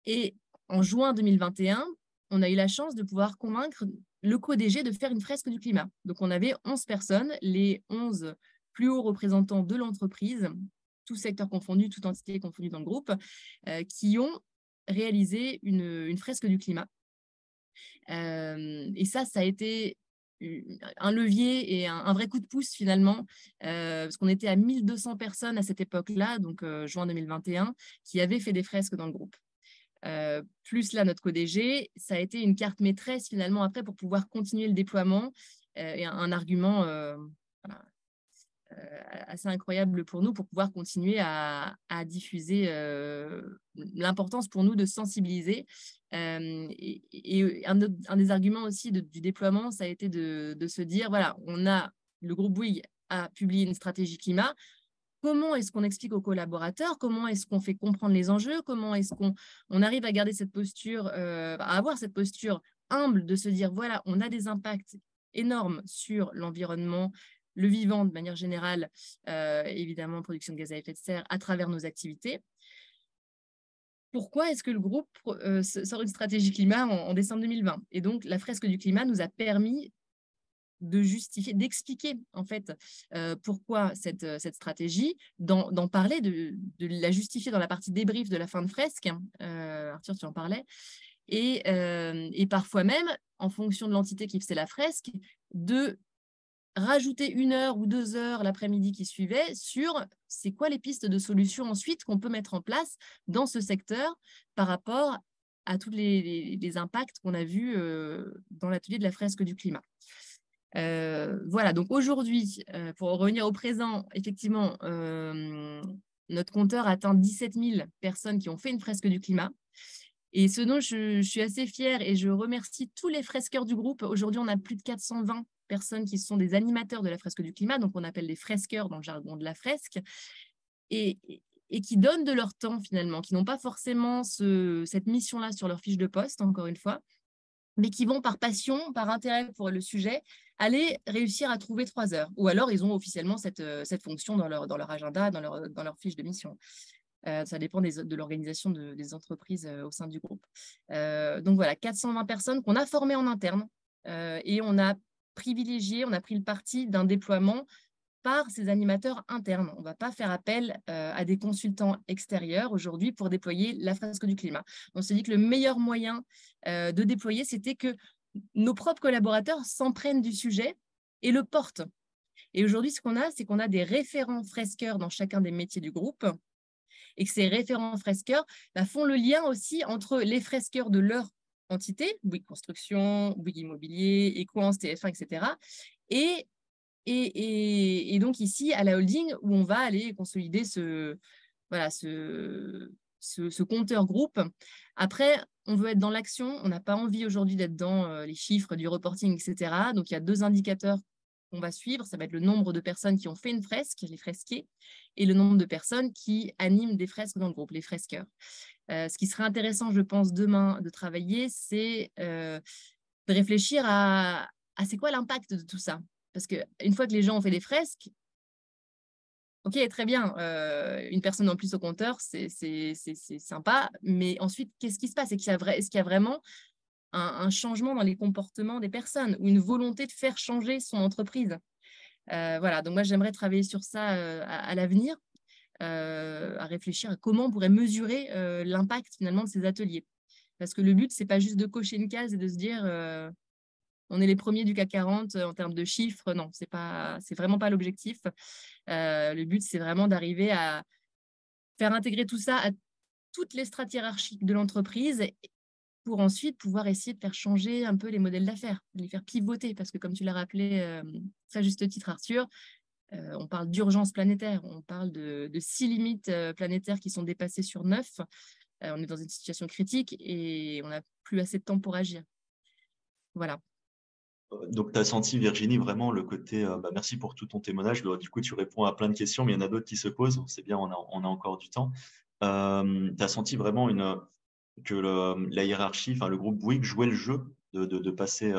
Et en juin 2021, on a eu la chance de pouvoir convaincre le co-DG de faire une fresque du climat. Donc on avait 11 personnes, les 11 plus hauts représentants de l'entreprise, tout secteur confondu, toute entité confondue dans le groupe, qui ont réalisé une fresque du climat. Et ça a été un levier et un vrai coup de pouce finalement, parce qu'on était à 1200 personnes à cette époque-là, donc juin 2021, qui avaient fait des fresques dans le groupe. Plus là, notre co-DG, ça a été une carte maîtresse finalement après pour pouvoir continuer le déploiement et un argument assez incroyable pour nous pour pouvoir continuer à diffuser l'importance pour nous de sensibiliser. Et un des arguments aussi du déploiement, ça a été de se dire, voilà, le groupe Bouygues a publié une stratégie climat. Comment est-ce qu'on explique aux collaborateurs? Comment est-ce qu'on fait comprendre les enjeux? Comment est-ce qu'on arrive à garder cette posture, à avoir cette posture humble de se dire, voilà, on a des impacts énormes sur l'environnement, le vivant de manière générale, évidemment, production de gaz à effet de serre à travers nos activités. Pourquoi est-ce que le groupe sort une stratégie climat en décembre 2020? Et donc, la fresque du climat nous a permis de justifier, d'expliquer en fait pourquoi cette stratégie, d'en parler, de la justifier dans la partie débrief de la fin de fresque. Arthur, tu en parlais. Et parfois même, en fonction de l'entité qui faisait la fresque, de rajouter 1 heure ou 2 heures l'après-midi qui suivait sur c'est quoi les pistes de solutions ensuite qu'on peut mettre en place dans ce secteur par rapport à tous les impacts qu'on a vus dans l'atelier de la fresque du climat. Voilà, donc aujourd'hui, pour revenir au présent, effectivement, notre compteur atteint 17 000 personnes qui ont fait une fresque du climat. Et ce dont je suis assez fière et je remercie tous les fresqueurs du groupe. Aujourd'hui, on a plus de 420 personnes qui sont des animateurs de la fresque du climat, donc on appelle les fresqueurs dans le jargon de la fresque, et qui donnent de leur temps finalement, qui n'ont pas forcément cette mission-là sur leur fiche de poste, encore une fois, mais qui vont par passion, par intérêt pour le sujet, aller réussir à trouver 3 heures. Ou alors, ils ont officiellement cette fonction dans leur agenda, dans leur fiche de mission. Ça dépend de l'organisation des entreprises au sein du groupe. Donc voilà, 420 personnes qu'on a formées en interne et on a privilégié, on a pris le parti d'un déploiement par ces animateurs internes. On ne va pas faire appel à des consultants extérieurs aujourd'hui pour déployer la fresque du climat. On s'est dit que le meilleur moyen de déployer, c'était que nos propres collaborateurs s'emprennent du sujet et le portent. Et aujourd'hui, ce qu'on a, c'est qu'on a des référents fresqueurs dans chacun des métiers du groupe et que ces référents fresqueurs font le lien aussi entre les fresqueurs de leur entité, Bouygues Construction, Bouygues Immobilier, Equans, TF1, etc. Et donc ici, à la holding, où on va aller consolider ce compteur groupe. Après, on veut être dans l'action. On n'a pas envie aujourd'hui d'être dans les chiffres du reporting, etc. Donc, il y a 2 indicateurs qu'on va suivre. Ça va être le nombre de personnes qui ont fait une fresque, les fresqués, et le nombre de personnes qui animent des fresques dans le groupe, les fresqueurs. Ce qui serait intéressant, je pense, demain de travailler, c'est de réfléchir à c'est quoi l'impact de tout ça. Parce qu'une fois que les gens ont fait des fresques, ok, très bien, une personne en plus au compteur, c'est sympa, mais ensuite, qu'est-ce qui se passe? Est-ce qu'il y a vraiment un changement dans les comportements des personnes ou une volonté de faire changer son entreprise? Voilà, donc moi, j'aimerais travailler sur ça à l'avenir, à réfléchir à comment on pourrait mesurer l'impact finalement de ces ateliers. Parce que le but, ce n'est pas juste de cocher une case et de se dire on est les premiers du CAC 40 en termes de chiffres. Non, c'est vraiment pas l'objectif. Le but, c'est vraiment d'arriver à faire intégrer tout ça à toutes les strates hiérarchiques de l'entreprise pour ensuite pouvoir essayer de faire changer un peu les modèles d'affaires, de les faire pivoter. Parce que comme tu l'as rappelé très juste titre, Arthur, on parle d'urgence planétaire, on parle de 6 limites planétaires qui sont dépassées sur 9. On est dans une situation critique et on n'a plus assez de temps pour agir. Voilà. Donc, tu as senti, Virginie, vraiment le côté merci pour tout ton témoignage. Du coup, tu réponds à plein de questions, mais il y en a d'autres qui se posent. C'est bien, on a encore du temps. Tu as senti vraiment que la hiérarchie, le groupe Bouygues jouait le jeu de passer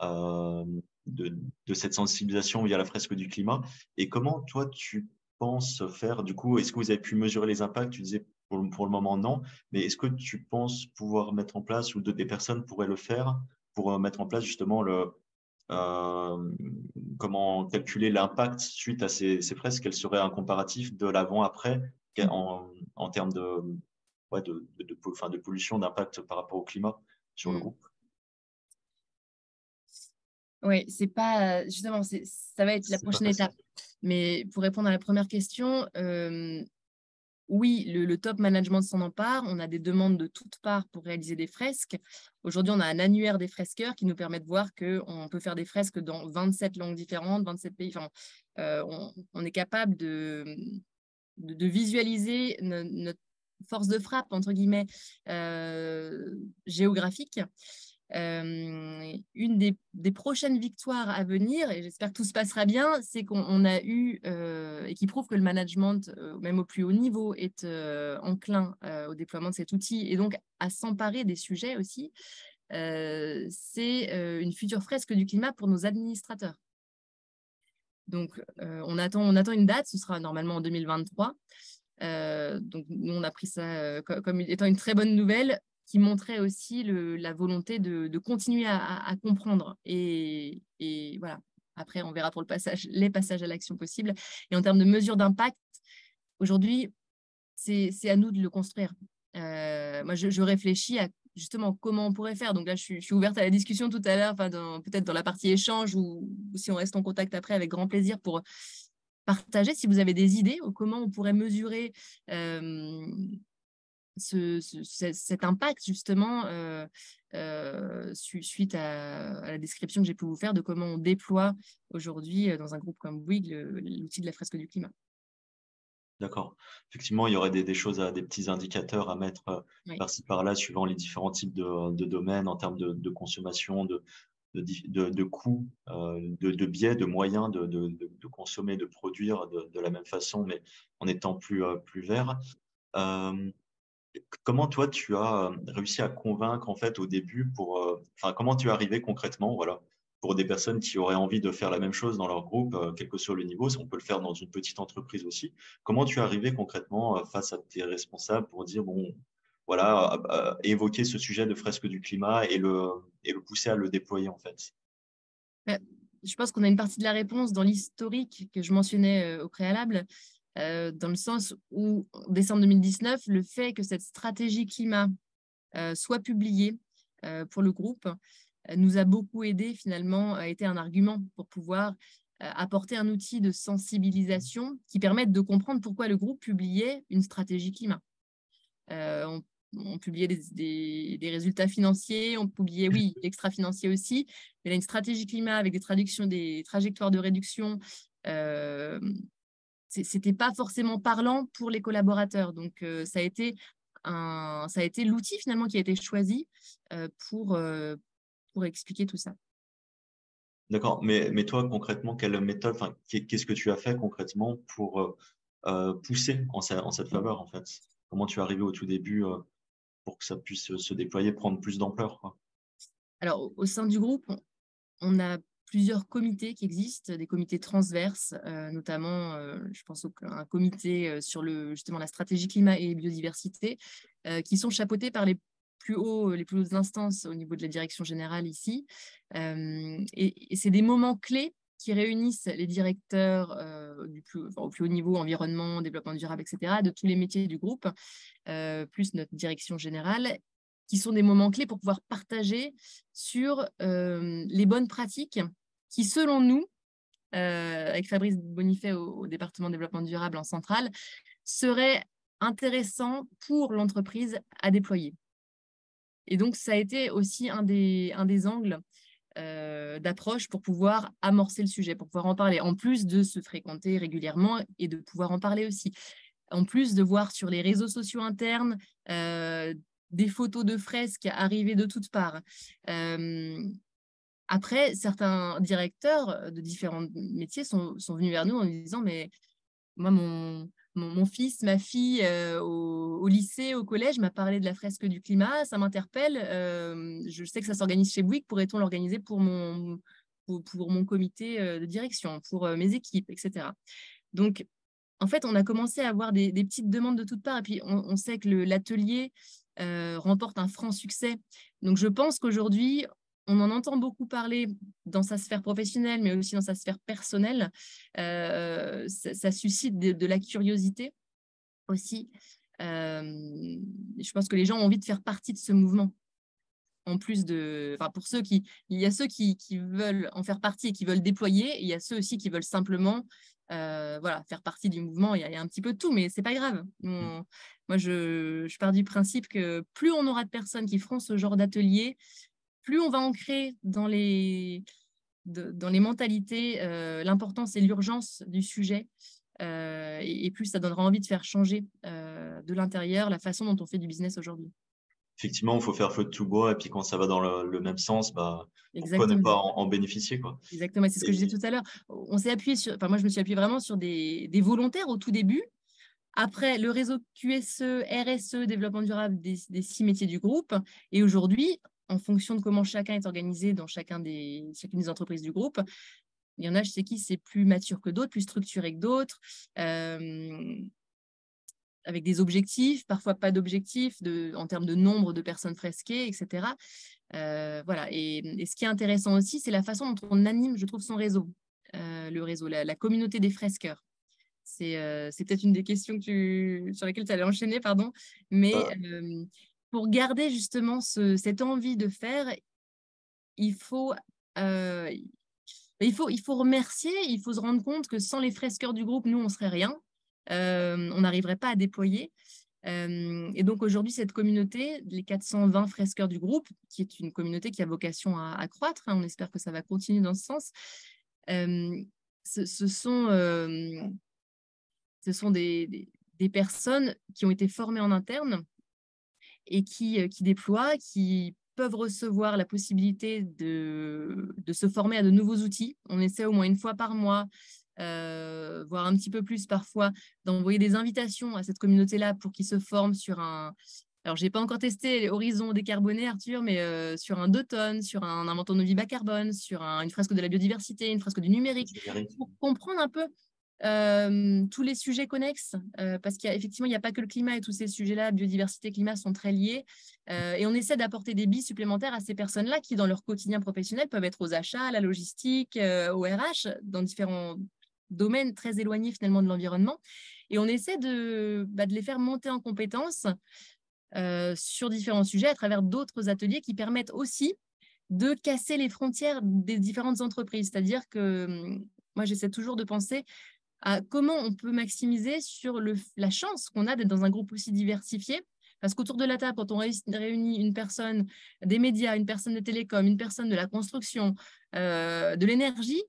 de cette sensibilisation via la fresque du climat. Et comment, toi, tu penses faire, du coup, est-ce que vous avez pu mesurer les impacts? Tu disais pour le moment, non. Mais est-ce que tu penses pouvoir mettre en place, ou des personnes pourraient le faire, pour mettre en place justement comment calculer l'impact suite à ces fresques? Quel serait un comparatif de l'avant-après en termes de pollution, d'impact par rapport au climat sur le groupe? Oui, c'est pas justement, ça va être la prochaine étape. Mais pour répondre à la première question, oui, le top management s'en empare. On a des demandes de toutes parts pour réaliser des fresques. Aujourd'hui, on a un annuaire des fresqueurs qui nous permet de voir qu'on peut faire des fresques dans 27 langues différentes, 27 pays. Enfin, on est capable de visualiser notre force de frappe, entre guillemets, géographique. Une des prochaines victoires à venir, et j'espère que tout se passera bien, c'est qu'on a eu, et qui prouve que le management, même au plus haut niveau, est enclin au déploiement de cet outil et donc à s'emparer des sujets aussi, c'est une future fresque du climat pour nos administrateurs. Donc, on attend une date, ce sera normalement en 2023. Donc, nous, on a pris ça comme étant une très bonne nouvelle qui montrait aussi la volonté de continuer à comprendre. Et voilà, après, on verra pour les passages à l'action possibles. Et en termes de mesures d'impact, aujourd'hui, c'est à nous de le construire. Moi, je réfléchis à justement comment on pourrait faire. Donc là, je suis ouverte à la discussion tout à l'heure, peut-être dans la partie échange ou si on reste en contact après, avec grand plaisir pour partager si vous avez des idées ou comment on pourrait mesurer cet impact justement suite à la description que j'ai pu vous faire de comment on déploie aujourd'hui dans un groupe comme Bouygues l'outil de la fresque du climat. D'accord. Effectivement, il y aurait des choses, des petits indicateurs à mettre par-ci par-là, suivant les différents types de domaines en termes de consommation, de coûts, de biais, de moyens de consommer, de produire de la même façon, mais en étant plus vert. Comment toi, tu as réussi à convaincre en fait au début comment tu es arrivé concrètement, voilà, pour des personnes qui auraient envie de faire la même chose dans leur groupe, quel que soit le niveau, on peut le faire dans une petite entreprise aussi. Comment tu es arrivé concrètement face à tes responsables pour dire, bon, voilà, évoquer ce sujet de fresque du climat et le pousser à le déployer en fait? Je pense qu'on a une partie de la réponse dans l'historique que je mentionnais au préalable, dans le sens où, en décembre 2019, le fait que cette stratégie climat soit publiée pour le groupe nous a beaucoup aidé, finalement, a été un argument pour pouvoir apporter un outil de sensibilisation qui permette de comprendre pourquoi le groupe publiait une stratégie climat. On publiait des résultats financiers, on publiait, oui, extra-financiers aussi, mais là, une stratégie climat avec des trajectoires de réduction, c'était pas forcément parlant pour les collaborateurs. Donc, ça a été l'outil finalement qui a été choisi pour expliquer tout ça. D'accord, mais toi concrètement, quelle méthode, qu'est-ce que tu as fait concrètement pour pousser en cette faveur en fait? Comment tu es arrivé au tout début pour que ça puisse se déployer, prendre plus d'ampleur, quoi? Alors, au sein du groupe, on a plusieurs comités qui existent, des comités transverses, notamment, je pense à un comité sur justement la stratégie climat et biodiversité, qui sont chapeautés par les plus hautes instances au niveau de la direction générale ici. Et c'est des moments clés qui réunissent les directeurs au plus haut niveau, environnement, développement durable, etc., de tous les métiers du groupe, plus notre direction générale, qui sont des moments clés pour pouvoir partager sur les bonnes pratiques qui, selon nous, avec Fabrice Bonifay au département développement durable en centrale, seraient intéressants pour l'entreprise à déployer. Et donc, ça a été aussi un des angles d'approche pour pouvoir amorcer le sujet, pour pouvoir en parler, en plus de se fréquenter régulièrement et de pouvoir en parler aussi. En plus de voir sur les réseaux sociaux internes des photos de fresques arrivées de toutes parts. Après, certains directeurs de différents métiers sont venus vers nous en nous disant « mais moi, mon fils, ma fille au lycée, au collège m'a parlé de la fresque du climat, ça m'interpelle, je sais que ça s'organise chez Bouygues, pourrait-on l'organiser pour mon comité de direction, pour mes équipes, etc. » Donc, en fait, on a commencé à avoir des petites demandes de toutes parts et puis on sait que l'atelier remporte un franc succès. Donc, je pense qu'aujourd'hui, on en entend beaucoup parler dans sa sphère professionnelle, mais aussi dans sa sphère personnelle. Ça suscite de la curiosité aussi. Je pense que les gens ont envie de faire partie de ce mouvement. En plus pour ceux il y a ceux qui veulent en faire partie et qui veulent déployer, et il y a ceux aussi qui veulent simplement voilà, faire partie du mouvement, il y a un petit peu de tout, mais c'est pas grave. Moi, je pars du principe que plus on aura de personnes qui feront ce genre d'atelier, plus on va ancrer dans les mentalités l'importance et l'urgence du sujet, et plus ça donnera envie de faire changer de l'intérieur la façon dont on fait du business aujourd'hui. Effectivement, il faut faire feu de tout bois, et puis quand ça va dans le même sens, bah, pourquoi ne Exactement. pas en bénéficier, quoi. Exactement, c'est ce que je disais tout à l'heure. On s'est appuyé moi je me suis appuyée vraiment sur des volontaires au tout début. Après, le réseau QSE, RSE, développement durable des 6 métiers du groupe. Et aujourd'hui, en fonction de comment chacun est organisé dans chacune des entreprises du groupe, il y en a, je sais qui, c'est plus mature que d'autres, plus structuré que d'autres, avec des objectifs, parfois pas d'objectifs en termes de nombre de personnes fresquées, etc. Voilà. Et ce qui est intéressant aussi, c'est la façon dont on anime, je trouve, son réseau. Le réseau, la communauté des fresqueurs. C'est peut-être une des questions sur lesquelles tu allais enchaîner, pardon. Mais pour garder justement cette envie de faire, il faut remercier, il faut se rendre compte que sans les fresqueurs du groupe, nous, on ne serait rien. On n'arriverait pas à déployer. Et donc aujourd'hui, cette communauté, les 420 fresqueurs du groupe, qui est une communauté qui a vocation à croître, on espère que ça va continuer dans ce sens, ce sont des personnes qui ont été formées en interne et qui déploient, qui peuvent recevoir la possibilité de se former à de nouveaux outils. On essaie au moins une fois par mois, voire un petit peu plus parfois, d'envoyer des invitations à cette communauté-là pour qu'ils se forment sur un... Alors, je n'ai pas encore testé Horizon décarboné, Arthur, mais sur un 2 tonnes, sur un inventant de vie bas carbone, sur une fresque de la biodiversité, une fresque du numérique, pour comprendre un peu tous les sujets connexes, parce qu'effectivement, il n'y a pas que le climat et tous ces sujets-là, biodiversité, climat, sont très liés. Et on essaie d'apporter des billes supplémentaires à ces personnes-là qui, dans leur quotidien professionnel, peuvent être aux achats, à la logistique, au RH, dans différents domaines très éloignés finalement de l'environnement. Et on essaie de les faire monter en compétences sur différents sujets à travers d'autres ateliers qui permettent aussi de casser les frontières des différentes entreprises. C'est-à-dire que moi, j'essaie toujours de penser à comment on peut maximiser sur la chance qu'on a d'être dans un groupe aussi diversifié. Parce qu'autour de la table, quand on réunit une personne des médias, une personne de télécom, une personne de la construction, de l'énergie,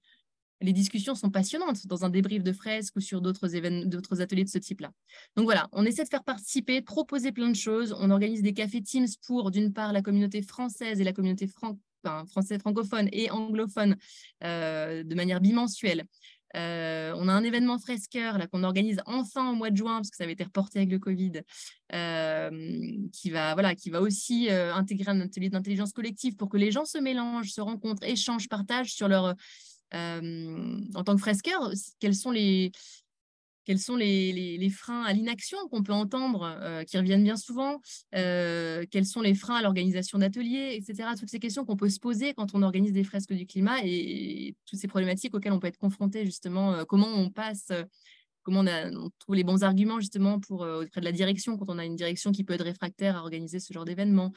les discussions sont passionnantes dans un débrief de fresques ou sur d'autres ateliers de ce type-là. Donc voilà, on essaie de faire participer, proposer plein de choses. On organise des cafés Teams pour, d'une part, la communauté française et la communauté française francophone et anglophone de manière bimensuelle. On a un événement fresqueur là, qu'on organise enfin au mois de juin, parce que ça avait été reporté avec le Covid, qui va aussi intégrer un atelier d'intelligence collective pour que les gens se mélangent, se rencontrent, échangent, partagent sur leur... en tant que fresqueur, quels sont les freins à l'inaction qu'on peut entendre, qui reviennent bien souvent, quels sont les freins à l'organisation d'ateliers, etc. Toutes ces questions qu'on peut se poser quand on organise des fresques du climat et toutes ces problématiques auxquelles on peut être confronté, justement, comment on passe, comment on trouve les bons arguments, justement, auprès de la direction, quand on a une direction qui peut être réfractaire à organiser ce genre d'événement.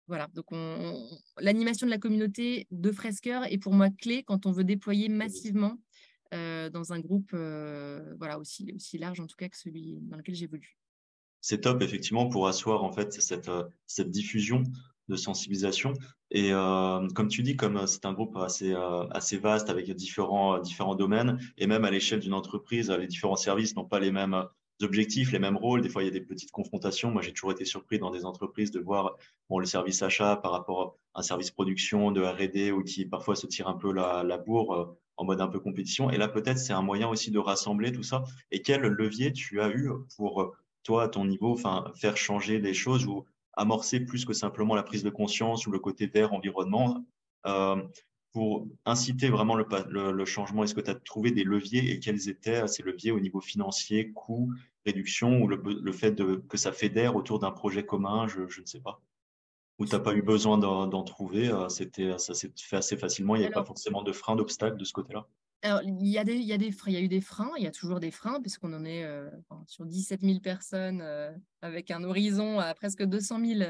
Voilà, donc l'animation de la communauté de fresqueurs est pour moi clé quand on veut déployer massivement dans un groupe aussi large en tout cas que celui dans lequel j'évolue. C'est top effectivement pour asseoir en fait cette diffusion de sensibilisation et comme tu dis, comme c'est un groupe assez vaste avec différents domaines et même à l'échelle d'une entreprise, les différents services n'ont pas les mêmes objectifs, les mêmes rôles. Des fois, il y a des petites confrontations. Moi, j'ai toujours été surpris dans des entreprises de voir le service achat par rapport à un service production de R&D ou qui parfois se tire un peu la bourre en mode un peu compétition. Et là, peut-être, c'est un moyen aussi de rassembler tout ça. Et quel levier tu as eu pour toi, à ton niveau, faire changer les choses ou amorcer plus que simplement la prise de conscience ou le côté vert environnement pour inciter vraiment le changement? Est-ce que tu as trouvé des leviers et quels étaient ces leviers au niveau financier, coût, réduction ou le fait que ça fédère autour d'un projet commun, je ne sais pas. Ou tu n'as pas eu besoin d'en trouver, ça s'est fait assez facilement, il n'y avait pas forcément de frein, d'obstacle de ce côté-là? Alors, il y a eu des freins, il y a toujours des freins, puisqu'on en est sur 17 000 personnes avec un horizon à presque 200 000.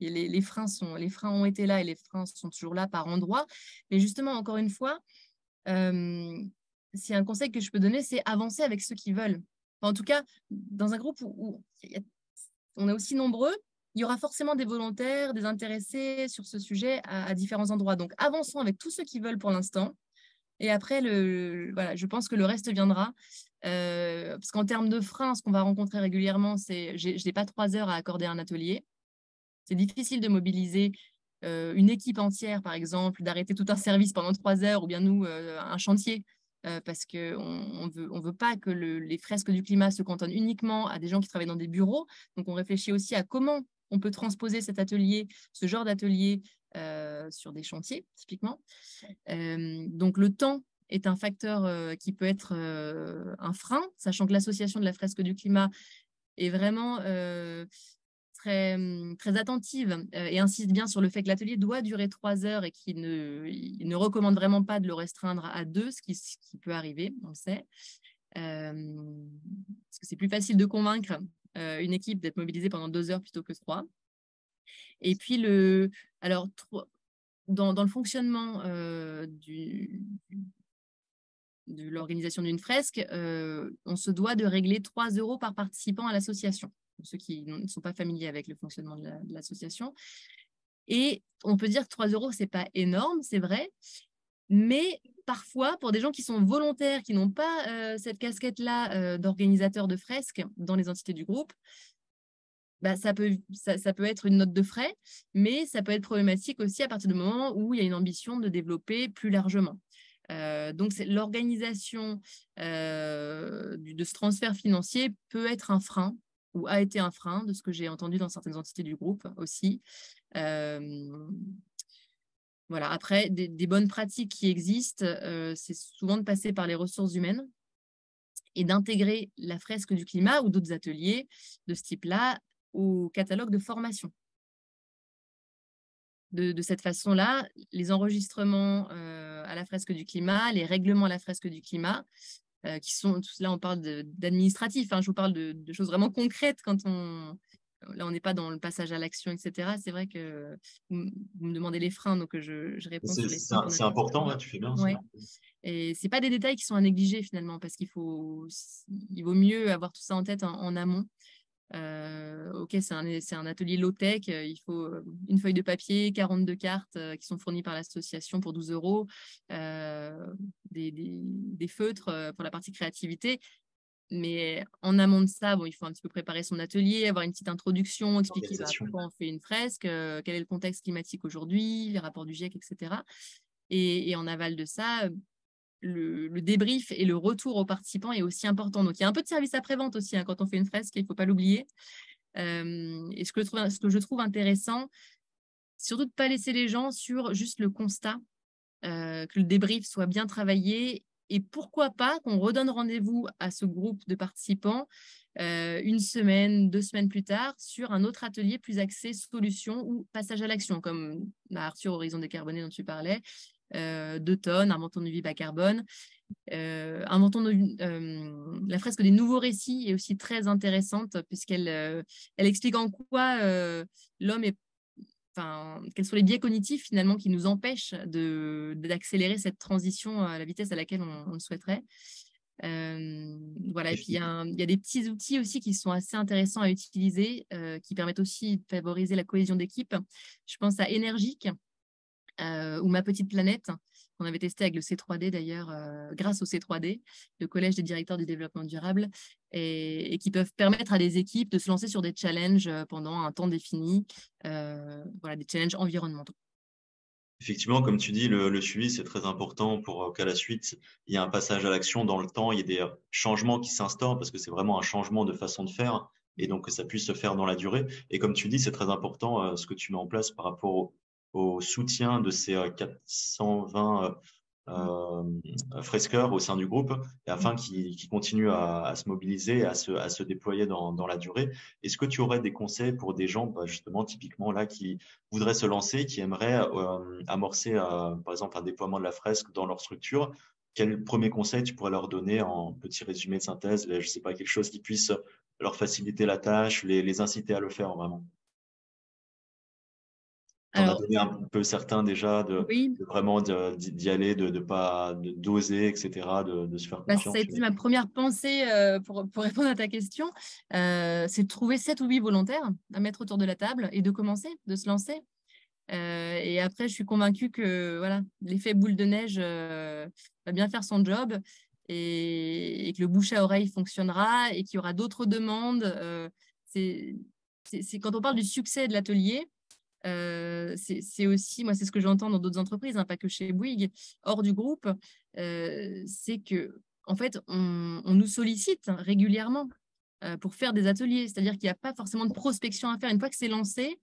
Et les freins ont été là et les freins sont toujours là par endroits. Mais justement, encore une fois, si un conseil que je peux donner, c'est avancer avec ceux qui veulent. Enfin, en tout cas, dans un groupe où on est aussi nombreux, il y aura forcément des volontaires, des intéressés sur ce sujet à différents endroits. Donc, avançons avec tous ceux qui veulent pour l'instant. Et après, voilà, je pense que le reste viendra. Parce qu'en termes de freins, ce qu'on va rencontrer régulièrement, c'est je n'ai pas 3 heures à accorder à un atelier. C'est difficile de mobiliser une équipe entière, par exemple, d'arrêter tout un service pendant 3 heures, ou bien nous, un chantier, parce qu'on ne veut pas que les fresques du climat se cantonnent uniquement à des gens qui travaillent dans des bureaux. Donc, on réfléchit aussi à comment on peut transposer cet atelier, ce genre d'atelier, sur des chantiers, typiquement. Donc, le temps est un facteur qui peut être un frein, sachant que l'association de la fresque du climat est vraiment très, très attentive et insiste bien sur le fait que l'atelier doit durer 3 heures et qu'il ne recommande vraiment pas de le restreindre à 2, ce qui peut arriver, on le sait. Parce que c'est plus facile de convaincre une équipe d'être mobilisée pendant 2 heures plutôt que 3. Et puis, dans le fonctionnement de l'organisation d'une fresque, on se doit de régler 3 € par participant à l'association, pour ceux qui ne sont pas familiers avec le fonctionnement de l'association. Et on peut dire que 3 €, ce n'est pas énorme, c'est vrai, mais parfois, pour des gens qui sont volontaires, qui n'ont pas cette casquette-là d'organisateur de fresques dans les entités du groupe, bah, ça peut être une note de frais, mais ça peut être problématique aussi à partir du moment où il y a une ambition de développer plus largement. Donc, l'organisation de ce transfert financier peut être un frein, ou a été un frein, de ce que j'ai entendu dans certaines entités du groupe aussi. Voilà. Après, des bonnes pratiques qui existent, c'est souvent de passer par les ressources humaines et d'intégrer la fresque du climat ou d'autres ateliers de ce type-là au catalogue de formation. De cette façon-là, les enregistrements à la fresque du climat, les règlements à la fresque du climat, qui sont, là on parle d'administratif, je vous parle de choses vraiment concrètes là on n'est pas dans le passage à l'action, etc. C'est vrai que vous me demandez les freins, donc je réponds sur les freins. C'est important, ouais, tu fais bien. Ouais. Et ce n'est pas des détails qui sont à négliger finalement, parce il vaut mieux avoir tout ça en tête en amont. Ok, c'est un atelier low-tech, il faut une feuille de papier, 42 cartes qui sont fournies par l'association pour 12 €, des feutres pour la partie créativité. Mais en amont de ça, il faut un petit peu préparer son atelier, avoir une petite introduction, expliquer pourquoi on fait une fresque, quel est le contexte climatique aujourd'hui, les rapports du GIEC, etc. Et en aval de ça, le débrief et le retour aux participants est aussi important. Donc, il y a un peu de service après-vente aussi quand on fait une fresque, il ne faut pas l'oublier. Et ce que je trouve intéressant, c'est surtout de ne pas laisser les gens sur juste le constat, que le débrief soit bien travaillé et pourquoi pas qu'on redonne rendez-vous à ce groupe de participants 1 semaine, 2 semaines plus tard sur un autre atelier plus axé solution ou passage à l'action, comme Arthur Horizon décarboné dont tu parlais. 2 tonnes, inventons une vie bas carbone. Inventons la fresque des nouveaux récits est aussi très intéressante puisqu'elle elle explique en quoi l'homme est, quels sont les biais cognitifs finalement qui nous empêchent d'accélérer cette transition à la vitesse à laquelle on le souhaiterait. Voilà. Et puis il y a des petits outils aussi qui sont assez intéressants à utiliser, qui permettent aussi de favoriser la cohésion d'équipe. Je pense à Énergique, ou Ma Petite Planète, qu'on avait testé avec le C3D d'ailleurs, grâce au C3D, le Collège des directeurs du développement durable, et qui peuvent permettre à des équipes de se lancer sur des challenges pendant un temps défini, voilà, des challenges environnementaux. Effectivement, comme tu dis, le suivi, c'est très important pour qu'à la suite, il y ait un passage à l'action dans le temps, il y ait des changements qui s'instaurent parce que c'est vraiment un changement de façon de faire et donc que ça puisse se faire dans la durée. Et comme tu dis, c'est très important ce que tu mets en place par rapport au soutien de ces 420 fresqueurs au sein du groupe, et afin qu'ils continuent à se mobiliser, à se déployer dans la durée. Est-ce que tu aurais des conseils pour des gens, justement, typiquement là, qui voudraient se lancer, qui aimeraient amorcer, par exemple, un déploiement de la fresque dans leur structure? Quel premier conseil tu pourrais leur donner en petit résumé de synthèse? Je ne sais pas, quelque chose qui puisse leur faciliter la tâche, les inciter à le faire vraiment. en as donné un peu certains déjà oui. de vraiment d'y aller, d'oser, etc., de se faire confiance. Ça a été ma première pensée pour répondre à ta question. C'est de trouver 7 ou 8 volontaires à mettre autour de la table et de commencer, de se lancer. Et après, je suis convaincue que voilà, l'effet boule de neige va bien faire son job et que le bouche à oreille fonctionnera et qu'il y aura d'autres demandes. C'est quand on parle du succès de l'atelier, c'est aussi, moi, c'est ce que j'entends dans d'autres entreprises, hein, pas que chez Bouygues, hors du groupe, c'est que en fait, on nous sollicite régulièrement pour faire des ateliers. C'est-à-dire qu'il n'y a pas forcément de prospection à faire. Une fois que c'est lancé,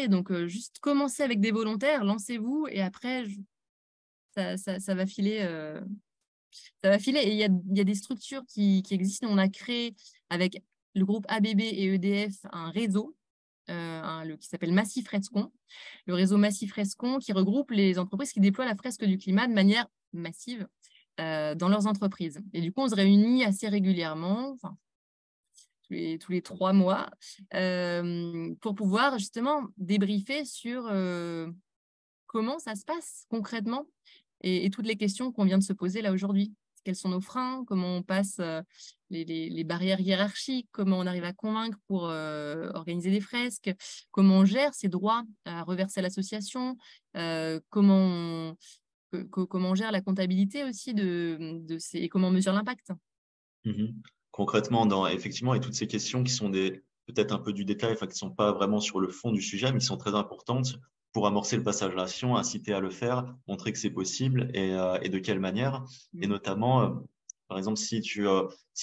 donc juste commencez avec des volontaires, lancez-vous et après ça va filer. Ça va filer. Et il y a des structures qui existent. On a créé avec le groupe ABB et EDF un réseau qui s'appelle Massif Frescon. Le réseau Massif Frescon qui regroupe les entreprises qui déploient la fresque du climat de manière massive dans leurs entreprises. Et du coup, on se réunit assez régulièrement, enfin, tous les 3 mois, pour pouvoir justement débriefer sur comment ça se passe concrètement et toutes les questions qu'on vient de se poser là aujourd'hui. Quels sont nos freins? Comment on passe les barrières hiérarchiques? Comment on arrive à convaincre pour organiser des fresques? Comment on gère ses droits à reverser à l'association? Comment on gère la comptabilité aussi et comment on mesure l'impact? Concrètement, effectivement, et toutes ces questions qui sont peut-être un peu du détail, enfin, qui ne sont pas vraiment sur le fond du sujet, mais qui sont très importantes pour amorcer le passage à l'action, inciter à le faire, montrer que c'est possible et de quelle manière. Et notamment, par exemple, si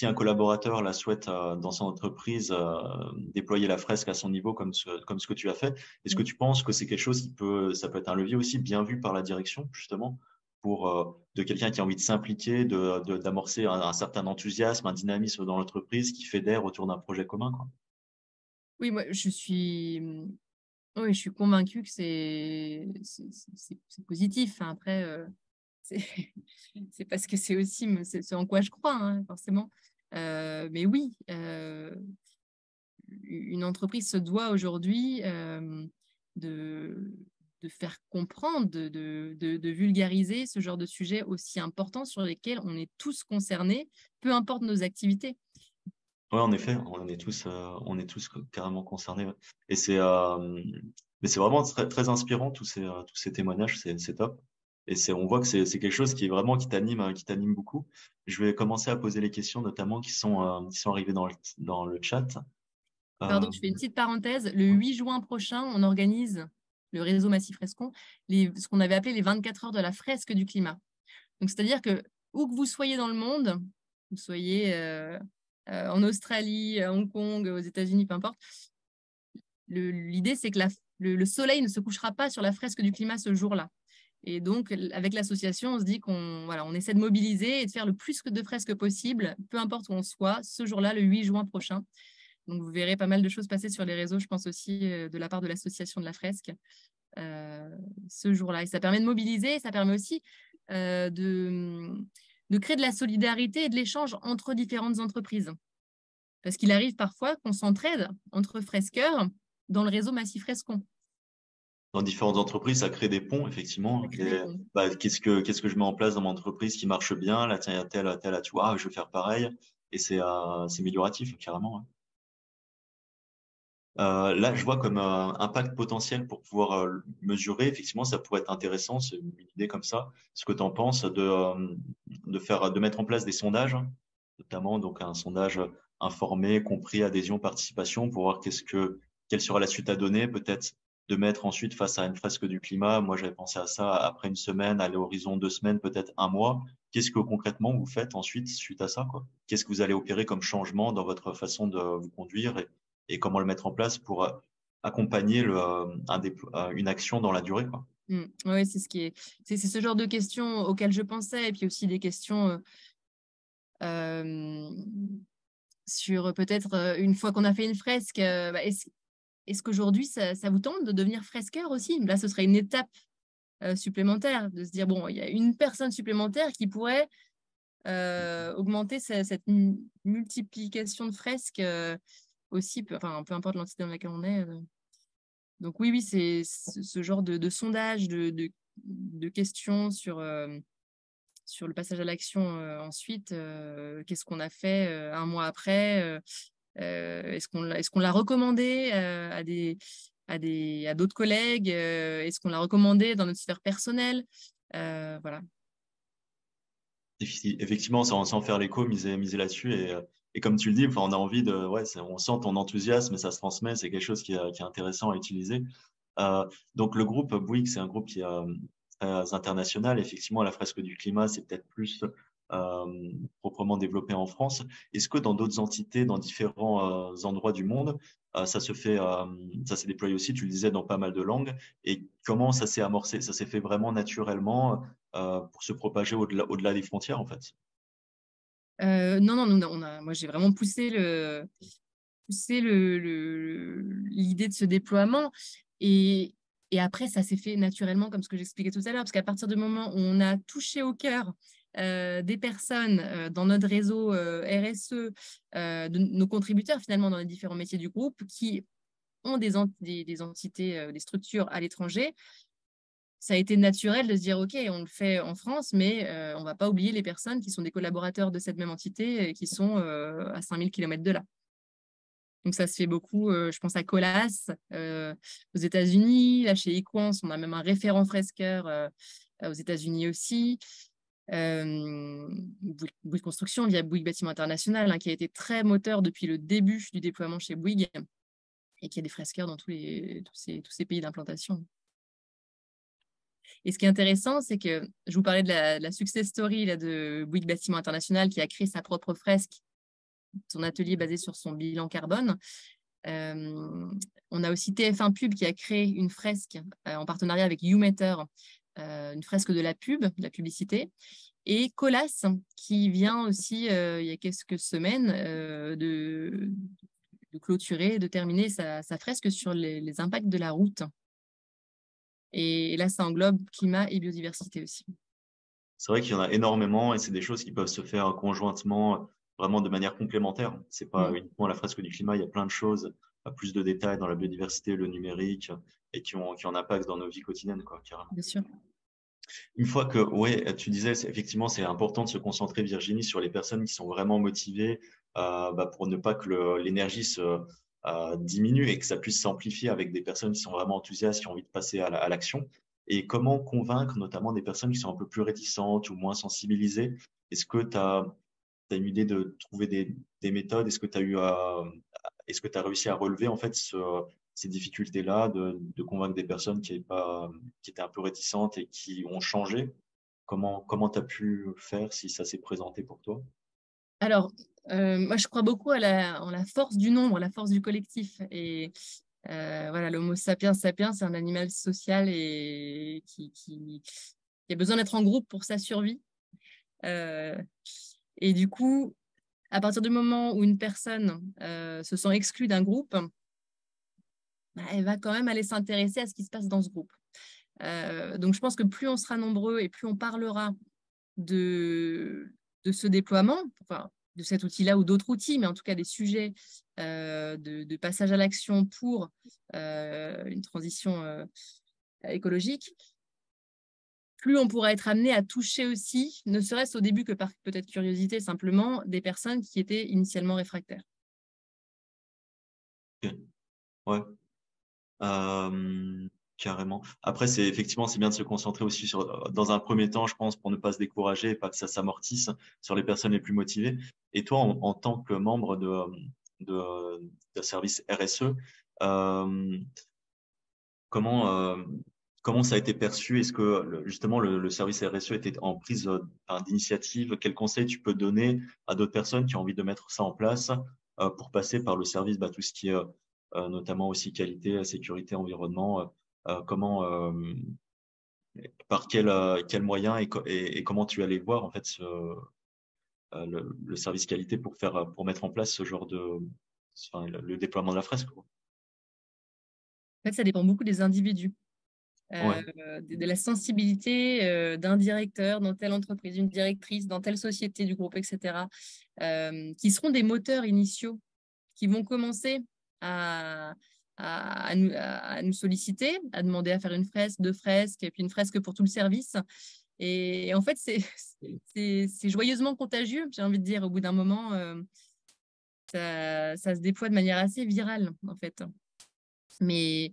un collaborateur la souhaite dans son entreprise déployer la fresque à son niveau comme ce que tu as fait, est-ce que tu penses que c'est quelque chose ça peut être un levier aussi bien vu par la direction, justement, de quelqu'un qui a envie de s'impliquer, d'amorcer un certain enthousiasme, un dynamisme dans l'entreprise qui fédère autour d'un projet commun, quoi. Oui, moi, je suis convaincue que c'est positif. Enfin, après, c'est parce que c'est aussi ce en quoi je crois, hein, forcément. Mais oui, une entreprise se doit aujourd'hui de faire comprendre, de vulgariser ce genre de sujet aussi important sur lesquels on est tous concernés, peu importe nos activités. Oui, en effet, on est tous carrément concernés. Ouais. Et mais c'est vraiment très, très inspirant, tous ces témoignages, c'est top. Et on voit que c'est quelque chose qui t'anime beaucoup. Je vais commencer à poser les questions, notamment qui sont arrivées dans le chat. Pardon, je fais une petite parenthèse. Le 8 juin prochain, on organise le réseau Massif Frescon, ce qu'on avait appelé les 24 heures de la fresque du climat. Donc, c'est-à-dire que où que vous soyez dans le monde, vous soyez en Australie, à Hong Kong, aux États-Unis, peu importe, l'idée, c'est que le soleil ne se couchera pas sur la fresque du climat ce jour-là. Et donc, avec l'association, on se dit on essaie de mobiliser et de faire le plus de fresques possible, peu importe où on soit, ce jour-là, le 8 juin prochain. Donc, vous verrez pas mal de choses passer sur les réseaux, je pense aussi de la part de l'association de la fresque ce jour-là. Et ça permet de mobiliser, ça permet aussi de créer de la solidarité et de l'échange entre différentes entreprises. Parce qu'il arrive parfois qu'on s'entraide entre fresqueurs dans le réseau Massif Frescon. Dans différentes entreprises, ça crée des ponts, effectivement. Qu'est-ce que je mets en place dans mon entreprise qui marche bien? Là, tiens, il y a tel, tu vois, je vais faire pareil. Et c'est amélioratif, carrément. Hein. Là, je vois comme impact potentiel pour pouvoir mesurer. Effectivement, ça pourrait être intéressant, c'est une idée comme ça. Ce que tu en penses de mettre en place des sondages, notamment donc un sondage informé, compris, adhésion, participation, pour voir quelle sera la suite à donner, peut-être de mettre ensuite face à une fresque du climat. Moi, j'avais pensé à ça après une semaine, à l'horizon 2 semaines, peut-être 1 mois. Qu'est-ce que concrètement vous faites ensuite suite à ça, quoi? Qu'est-ce que vous allez opérer comme changement dans votre façon de vous conduire et comment le mettre en place pour accompagner une action dans la durée, quoi. Oui, c'est ce genre de questions auxquelles je pensais, et puis aussi des questions sur peut-être une fois qu'on a fait une fresque, est-ce qu'aujourd'hui ça vous tente de devenir fresqueur aussi? Là, ce serait une étape supplémentaire, de se dire bon, il y a une personne supplémentaire qui pourrait augmenter cette multiplication de fresques aussi, peu importe l'entité dans laquelle on est. Donc oui, c'est ce genre de sondage, de questions sur le passage à l'action ensuite. Qu'est-ce qu'on a fait un mois après est-ce qu'on l'a recommandé à d'autres collègues est-ce qu'on l'a recommandé dans notre sphère personnelle voilà. Effectivement, sans faire l'écho, miser là-dessus. Et comme tu le dis, on a envie de. Ouais, on sent ton enthousiasme et ça se transmet. C'est quelque chose qui est intéressant à utiliser. Donc, le groupe Bouygues, c'est un groupe qui est très international. Effectivement, la fresque du climat, c'est peut-être plus proprement développé en France. Est-ce que dans d'autres entités, dans différents endroits du monde, ça s'est déployé aussi, tu le disais, dans pas mal de langues. Et comment ça s'est amorcé? Ça s'est fait vraiment naturellement pour se propager au-delà des frontières, en fait? Non, moi j'ai vraiment poussé l'idée de ce déploiement et après ça s'est fait naturellement comme ce que j'expliquais tout à l'heure parce qu'à partir du moment où on a touché au cœur des personnes dans notre réseau RSE, de nos contributeurs finalement dans les différents métiers du groupe qui ont des entités, des structures à l'étranger, ça a été naturel de se dire, OK, on le fait en France, mais on ne va pas oublier les personnes qui sont des collaborateurs de cette même entité et qui sont à 5000 km de là. Donc, ça se fait beaucoup. Je pense à Colas aux États-Unis. Là, chez Equans, on a même un référent fresqueur aux États-Unis aussi. Bouygues Construction via Bouygues Bâtiment International, qui a été très moteur depuis le début du déploiement chez Bouygues et qui a des fresqueurs dans tous ces pays d'implantation. Et ce qui est intéressant, c'est que je vous parlais de la success story là, de Bouygues Bâtiment International qui a créé sa propre fresque, son atelier basé sur son bilan carbone. On a aussi TF1 Pub qui a créé une fresque en partenariat avec YouMeter, une fresque de la pub, de la publicité. Et Colas qui vient aussi, il y a quelques semaines, de clôturer, de terminer sa fresque sur les impacts de la route. Et là, ça englobe climat et biodiversité aussi. C'est vrai qu'il y en a énormément et c'est des choses qui peuvent se faire conjointement, vraiment de manière complémentaire. C'est pas uniquement la fresque du climat, il y a plein de choses, plus de détails dans la biodiversité, le numérique, et qui ont un impact dans nos vies quotidiennes, quoi, carrément. Bien sûr. Une fois que, ouais, tu disais, effectivement, c'est important de se concentrer, Virginie, sur les personnes qui sont vraiment motivées pour ne pas que l'énergie se diminue et que ça puisse s'amplifier avec des personnes qui sont vraiment enthousiastes, qui ont envie de passer à l'action. Et comment convaincre notamment des personnes qui sont un peu plus réticentes ou moins sensibilisées? Est-ce que tu as une idée de trouver des méthodes? Est-ce que tu as réussi à relever en fait ces difficultés-là de convaincre des personnes qui étaient un peu réticentes et qui ont changé? Comment tu as pu faire si ça s'est présenté pour toi? Alors, moi, je crois beaucoup en la force du nombre, la force du collectif. Et voilà, l'Homo sapiens sapiens, c'est un animal social et qui a besoin d'être en groupe pour sa survie. Et du coup, à partir du moment où une personne se sent exclue d'un groupe, elle va quand même aller s'intéresser à ce qui se passe dans ce groupe. Donc, je pense que plus on sera nombreux et plus on parlera de ce déploiement, enfin, de cet outil-là ou d'autres outils, mais en tout cas des sujets de passage à l'action pour une transition écologique, plus on pourra être amené à toucher aussi, ne serait-ce au début que par peut-être curiosité simplement, des personnes qui étaient initialement réfractaires. Ok. Ouais. Carrément. Après, effectivement, c'est bien de se concentrer aussi dans un premier temps, je pense, pour ne pas se décourager et pas que ça s'amortisse sur les personnes les plus motivées. Et toi, en tant que membre de service RSE, comment ça a été perçu? Est-ce que justement le service RSE était en prise d'initiative? Quels conseils tu peux donner à d'autres personnes qui ont envie de mettre ça en place pour passer par le service, tout ce qui est notamment aussi qualité, sécurité, environnement, par quel moyen et comment tu allais voir en fait le service qualité pour mettre en place ce genre le déploiement de la fresque, quoi. En fait, ça dépend beaucoup des individus, Ouais. de la sensibilité d'un directeur dans telle entreprise, une directrice dans telle société du groupe, etc., qui seront des moteurs initiaux qui vont commencer à à nous solliciter, à demander à faire une fresque, 2 fresques, et puis une fresque pour tout le service. Et en fait, c'est joyeusement contagieux, j'ai envie de dire. Au bout d'un moment, ça se déploie de manière assez virale, en fait. Mais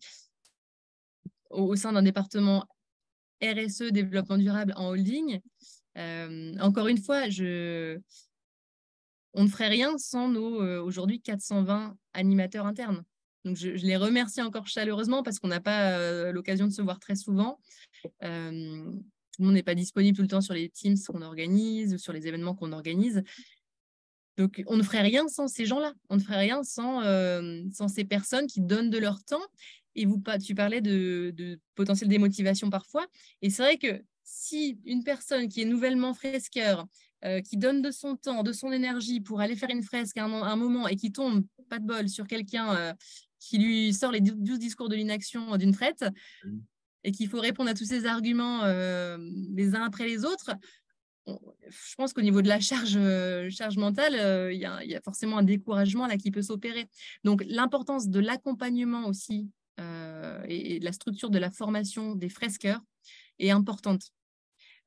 au sein d'un département RSE, développement durable en holding, encore une fois, on ne ferait rien sans nos aujourd'hui 420 animateurs internes. Donc, je les remercie encore chaleureusement parce qu'on n'a pas l'occasion de se voir très souvent. Tout le monde n'est pas disponible tout le temps sur les Teams qu'on organise ou sur les événements qu'on organise. Donc, on ne ferait rien sans ces gens-là. On ne ferait rien sans ces personnes qui donnent de leur temps. Et tu parlais de potentiel démotivation parfois. Et c'est vrai que si une personne qui est nouvellement fresqueur, qui donne de son temps, de son énergie pour aller faire une fresque à un moment et qui tombe, pas de bol, sur quelqu'un qui lui sort les 12 discours de l'inaction d'une traite et qu'il faut répondre à tous ces arguments les uns après les autres, je pense qu'au niveau de la charge mentale, il y a forcément un découragement là qui peut s'opérer. Donc, l'importance de l'accompagnement aussi et de la structure de la formation des fresqueurs est importante.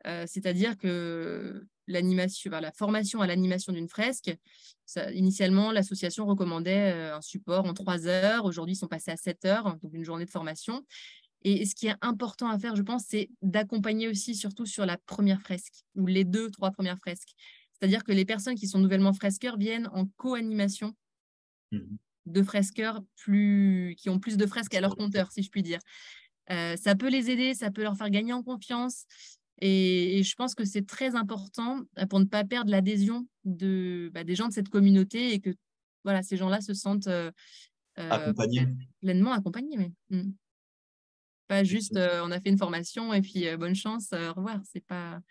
C'est-à-dire que la formation à l'animation d'une fresque, initialement, l'association recommandait un support en 3 heures. Aujourd'hui, ils sont passés à 7 heures, donc une journée de formation. Et ce qui est important à faire, je pense, c'est d'accompagner aussi, surtout sur la première fresque ou les 2-3 premières fresques. C'est-à-dire que les personnes qui sont nouvellement fresqueurs viennent en co-animation de fresqueurs qui ont plus de fresques à leur compteur, si je puis dire. Ça peut les aider, ça peut leur faire gagner en confiance. Et je pense que c'est très important pour ne pas perdre l'adhésion des gens de cette communauté et que voilà, ces gens-là se sentent pleinement accompagnés. Mais, pas juste on a fait une formation et puis bonne chance, au revoir. C'est pas,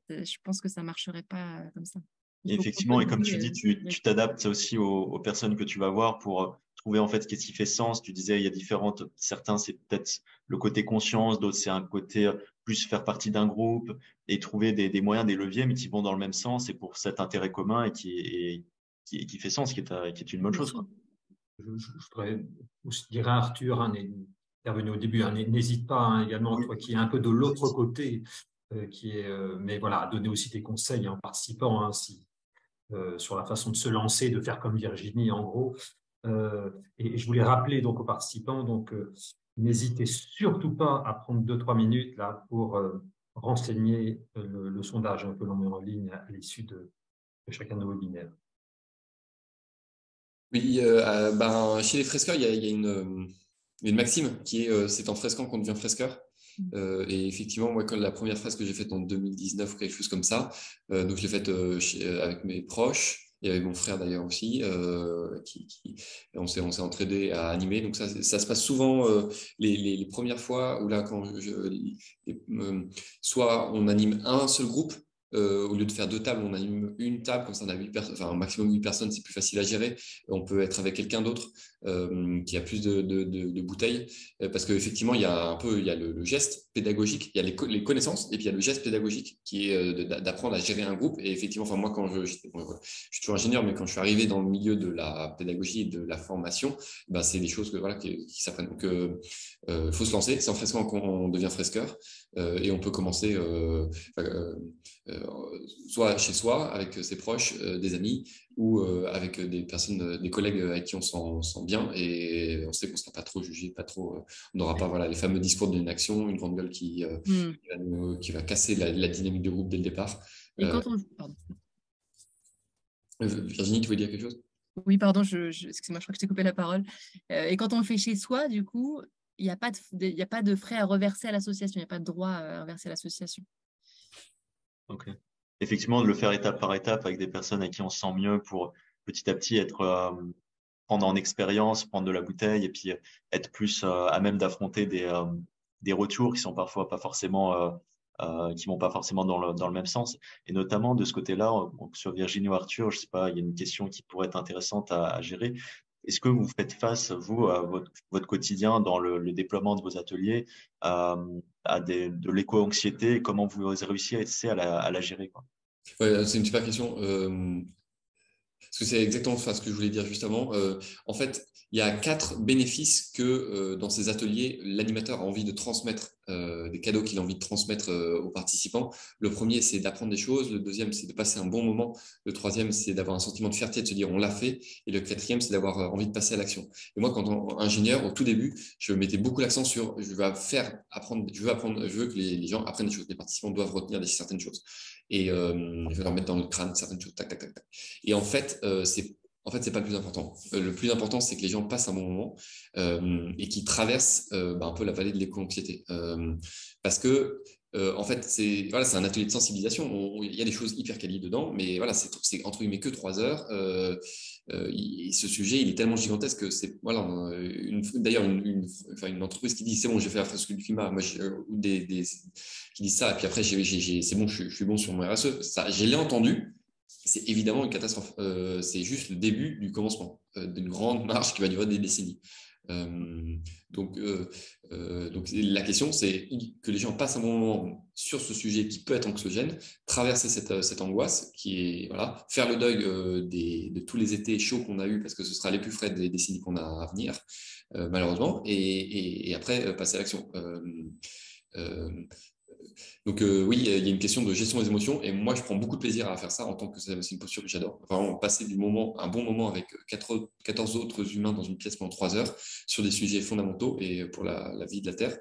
je pense que ça ne marcherait pas comme ça. Effectivement, et comme tu dis, tu t'adaptes aussi aux personnes que tu vas voir pour trouver en fait ce qui fait sens. Tu disais, il y a certains, c'est peut-être le côté conscience, d'autres, c'est un côté plus faire partie d'un groupe et trouver des moyens, des leviers, mais qui vont dans le même sens et pour cet intérêt commun et qui fait sens, qui est une bonne chose, quoi. Je dirais à Arthur, intervenu au début, n'hésite pas également, toi qui es un peu de l'autre côté, mais voilà, à donner aussi tes conseils en participant sur la façon de se lancer, de faire comme Virginie en gros. Et je voulais rappeler donc aux participants, n'hésitez surtout pas à prendre 2-3 minutes là pour renseigner le sondage que l'on met en ligne à l'issue de chacun de nos webinaires. Oui, chez les fresqueurs, il y a une maxime qui est c'est en fresquant qu'on devient fresqueur. Et effectivement, moi, quand la première fresque que j'ai faite en 2019 ou quelque chose comme ça, donc je l'ai faite avec mes proches et avec mon frère d'ailleurs aussi, on s'est entraîné à animer. Donc ça se passe souvent les premières fois où là, soit on anime un seul groupe. Au lieu de faire 2 tables, on anime une table, comme ça on a 8 personnes, enfin un maximum 8 personnes, c'est plus facile à gérer. On peut être avec quelqu'un d'autre qui a plus de bouteilles, parce qu'effectivement, il y a le geste pédagogique, il y a les connaissances, et puis il y a le geste pédagogique qui est d'apprendre à gérer un groupe. Et effectivement, moi, je suis toujours ingénieur, mais quand je suis arrivé dans le milieu de la pédagogie et de la formation, c'est des choses qui s'apprennent. Donc, il faut se lancer, c'est en fresquant qu'on devient fresqueur, et on peut commencer soit chez soi, avec ses proches, des amis, ou avec des personnes, des collègues avec qui on sent bien, et on sait qu'on ne sera pas trop jugé, on n'aura pas les fameux discours d'une action, une grande gueule qui va casser la dynamique de groupe dès le départ. Et quand on... Virginie, tu voulais dire quelque chose? Oui, pardon, excuse-moi, je crois que je t'ai coupé la parole. Et quand on le fait chez soi, du coup, il n'y a pas de frais à reverser à l'association, il n'y a pas de droit à reverser à l'association. Ok. Effectivement, de le faire étape par étape avec des personnes avec qui on se sent mieux pour petit à petit prendre en expérience, prendre de la bouteille et puis être plus à même d'affronter des retours qui sont parfois pas forcément qui vont pas forcément dans le même sens. Et notamment de ce côté-là, sur Virginie ou Arthur, je sais pas, il y a une question qui pourrait être intéressante à gérer. Est-ce que vous faites face, vous, à votre quotidien dans le déploiement de vos ateliers, à de l'éco-anxiété? Comment vous réussissez à la gérer, quoi? Ouais, c'est une super question. Parce que c'est exactement ce que je voulais dire juste avant. En fait, il y a 4 bénéfices que dans ces ateliers, l'animateur a envie de transmettre, des cadeaux qu'il a envie de transmettre aux participants. Le premier, c'est d'apprendre des choses. Le deuxième, c'est de passer un bon moment. Le troisième, c'est d'avoir un sentiment de fierté, de se dire on l'a fait. Et le quatrième, c'est d'avoir envie de passer à l'action. Et moi, quand ingénieur, au tout début, je mettais beaucoup l'accent sur je veux que les gens apprennent des choses. Les participants doivent retenir certaines choses. Et je vais leur mettre dans le crâne certaines choses. Tac, tac, tac, tac. Et en fait, c'est pas le plus important. Le plus important, c'est que les gens passent un bon moment et qu'ils traversent un peu la vallée de l'éco-anxiété. Parce que, en fait, c'est un atelier de sensibilisation. Il y a des choses hyper quali dedans, mais voilà, c'est entre guillemets que 3 heures. Ce sujet, il est tellement gigantesque que c'est d'ailleurs une entreprise qui dit c'est bon, j'ai fait la fresque du climat, moi, qui disent ça, et puis après c'est bon, je suis bon sur mon RSE. Ça, je l'ai entendu. C'est évidemment une catastrophe. C'est juste le début du commencement d'une grande marche qui va durer des décennies. Donc, la question, c'est que les gens passent un bon moment sur ce sujet qui peut être anxiogène, traverser cette angoisse qui est, voilà, faire le deuil de tous les étés chauds qu'on a eus, parce que ce sera les plus frais des décennies qu'on a à venir, malheureusement, et après passer à l'action. Donc oui, il y a une question de gestion des émotions, et moi je prends beaucoup de plaisir à faire ça en tant que c'est une posture que j'adore. Vraiment passer un bon moment avec 14 autres humains dans une pièce pendant 3 heures sur des sujets fondamentaux et pour la vie de la Terre.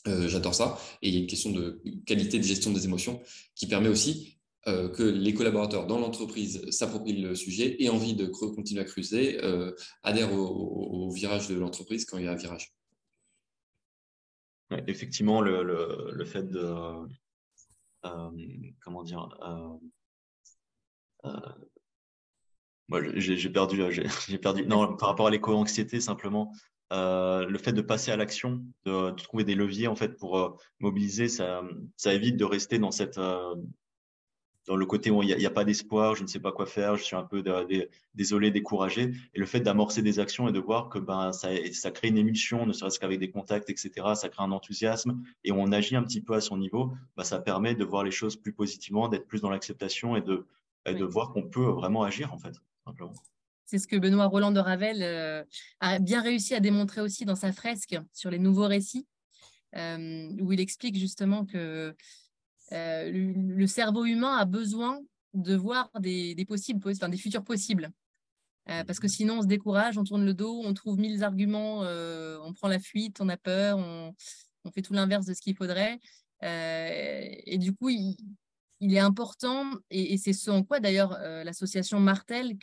J'adore ça. Et il y a une question de qualité de gestion des émotions qui permet aussi que les collaborateurs dans l'entreprise s'approprient le sujet et envie de continuer à creuser, adhèrent au virage de l'entreprise quand il y a un virage. Ouais, effectivement, le fait de comment dire, moi j'ai perdu non, par rapport à l'éco-anxiété, simplement le fait de passer à l'action, de trouver des leviers en fait pour mobiliser, ça évite de rester dans dans le côté où il n'y a pas d'espoir, je ne sais pas quoi faire, je suis un peu désolé, découragé. Et le fait d'amorcer des actions et de voir que ça crée une émulsion, ne serait-ce qu'avec des contacts, etc., ça crée un enthousiasme et on agit un petit peu à son niveau, ça permet de voir les choses plus positivement, d'être plus dans l'acceptation et de voir qu'on peut vraiment agir, en fait, simplement. C'est ce que Benoît Roland de Ravel a bien réussi à démontrer aussi dans sa fresque sur les nouveaux récits, où il explique justement que le cerveau humain a besoin de voir des futurs possibles. Parce que sinon, on se décourage, on tourne le dos, on trouve 1000 arguments, on prend la fuite, on a peur, on fait tout l'inverse de ce qu'il faudrait. Et du coup, il est important, et c'est ce en quoi d'ailleurs l'association martèle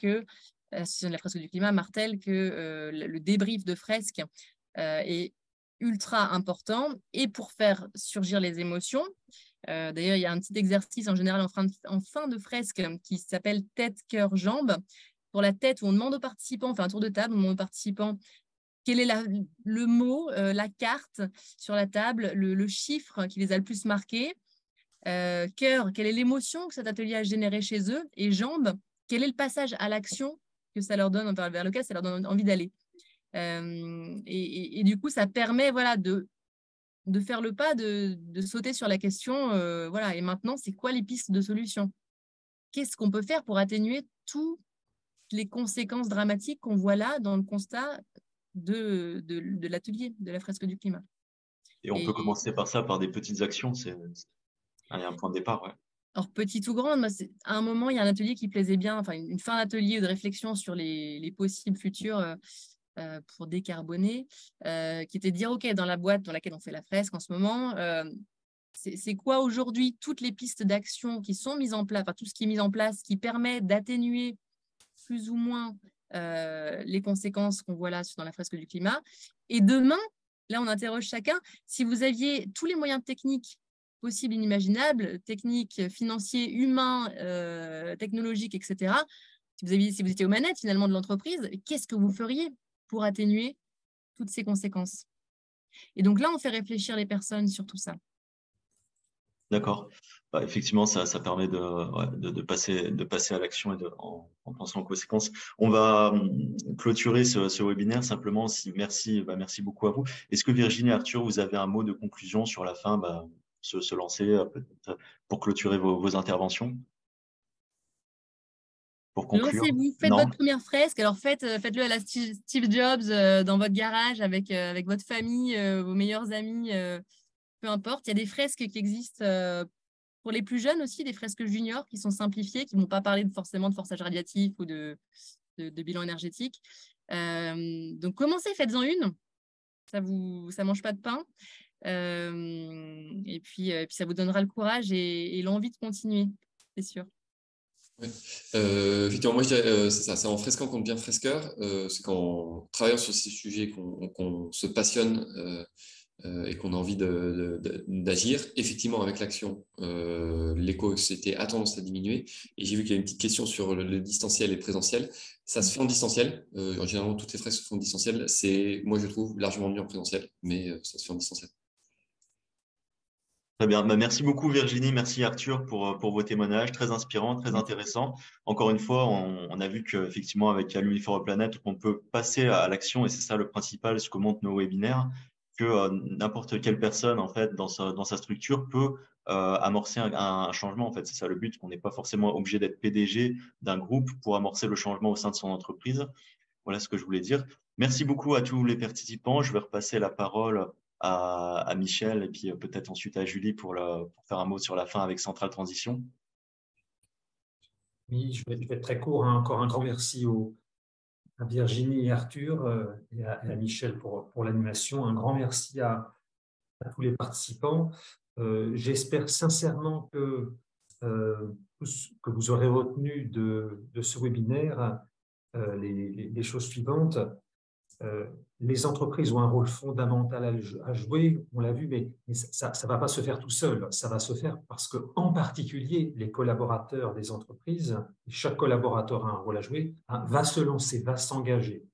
l'association de la fresque du climat martèle que le débrief de fresque est ultra important, et pour faire surgir les émotions. D'ailleurs, il y a un petit exercice en général en fin de fresque qui s'appelle tête, cœur, jambes. Pour la tête, où on demande aux participants, on fait un tour de table, on demande aux participants quel est le mot, la carte sur la table, le chiffre qui les a le plus marqués. Cœur, quelle est l'émotion que cet atelier a généré chez eux. Et jambes, quel est le passage à l'action que ça leur donne, vers lequel ça leur donne envie d'aller. Et du coup, ça permet de faire le pas, de sauter sur la question, et maintenant, c'est quoi les pistes de solution? Qu'est-ce qu'on peut faire pour atténuer toutes les conséquences dramatiques qu'on voit là dans le constat de l'atelier, de la fresque du climat? Et on peut commencer par ça, par des petites actions, c'est un point de départ, ouais. Alors, petite ou grande, à un moment, il y a un atelier qui plaisait bien, une fin d'atelier de réflexion sur les possibles futurs pour décarboner, qui était de dire, OK, dans la boîte dans laquelle on fait la fresque en ce moment, c'est quoi aujourd'hui toutes les pistes d'action qui sont mises en place, tout ce qui est mis en place qui permet d'atténuer plus ou moins les conséquences qu'on voit là dans la fresque du climat. Et demain, là, on interroge chacun, si vous aviez tous les moyens techniques possibles, inimaginables, techniques, financiers, humains, technologiques, etc., si vous étiez aux manettes finalement de l'entreprise, qu'est-ce que vous feriez pour atténuer toutes ces conséquences? Et donc là, on fait réfléchir les personnes sur tout ça. D'accord. Effectivement, ça permet de passer à l'action et en pensant aux conséquences. On va clôturer ce webinaire simplement. Merci beaucoup à vous. Est-ce que Virginie et Arthur, vous avez un mot de conclusion sur la fin, se lancer peut-être pour clôturer vos interventions? pour conclure. Lancez-vous, faites votre première fresque. Alors faites-le à la Steve Jobs dans votre garage avec votre famille, vos meilleurs amis, peu importe. Il y a des fresques qui existent pour les plus jeunes aussi, des fresques juniors qui sont simplifiées, qui ne vont pas parler forcément de forçage radiatif ou de bilan énergétique. Donc commencez, faites-en une. Ça mange pas de pain. Et puis ça vous donnera le courage et l'envie de continuer, c'est sûr. Ouais. Effectivement, moi je dirais c'est ça, c'est en fresquant qu'on devient fresqueur, c'est qu'en travaillant sur ces sujets qu'on se passionne et qu'on a envie d'agir. Effectivement, avec l'action, l'éco-anxiété a tendance à diminuer. Et j'ai vu qu'il y a une petite question sur le distanciel et le présentiel. Ça se fait en distanciel. En général, toutes les fresques se font en distanciel. C'est, moi, je trouve largement mieux en présentiel, mais ça se fait en distanciel. Très bien. Merci beaucoup Virginie, merci Arthur pour vos témoignages, très inspirants, très intéressants. Encore une fois, on a vu qu'effectivement avec Alumni for a Planet, on peut passer à l'action et c'est ça le principal, ce que montrent nos webinaires, que n'importe quelle personne en fait dans sa structure peut amorcer un changement. En fait, c'est ça le but, qu'on n'est pas forcément obligé d'être PDG d'un groupe pour amorcer le changement au sein de son entreprise. Voilà ce que je voulais dire. Merci beaucoup à tous les participants. Je vais repasser la parole à Michel et puis peut-être ensuite à Julie pour faire un mot sur la fin avec Centrale Transition. Oui, je vais être très court. Encore un grand merci à Virginie et Arthur et à Michel pour l'animation. Un grand merci à tous les participants. J'espère sincèrement que vous aurez retenu de ce webinaire les choses suivantes. Les entreprises ont un rôle fondamental à jouer, on l'a vu, mais ça ne va pas se faire tout seul. Ça va se faire parce que, en particulier, les collaborateurs des entreprises, chaque collaborateur a un rôle à jouer, va se lancer, va s'engager.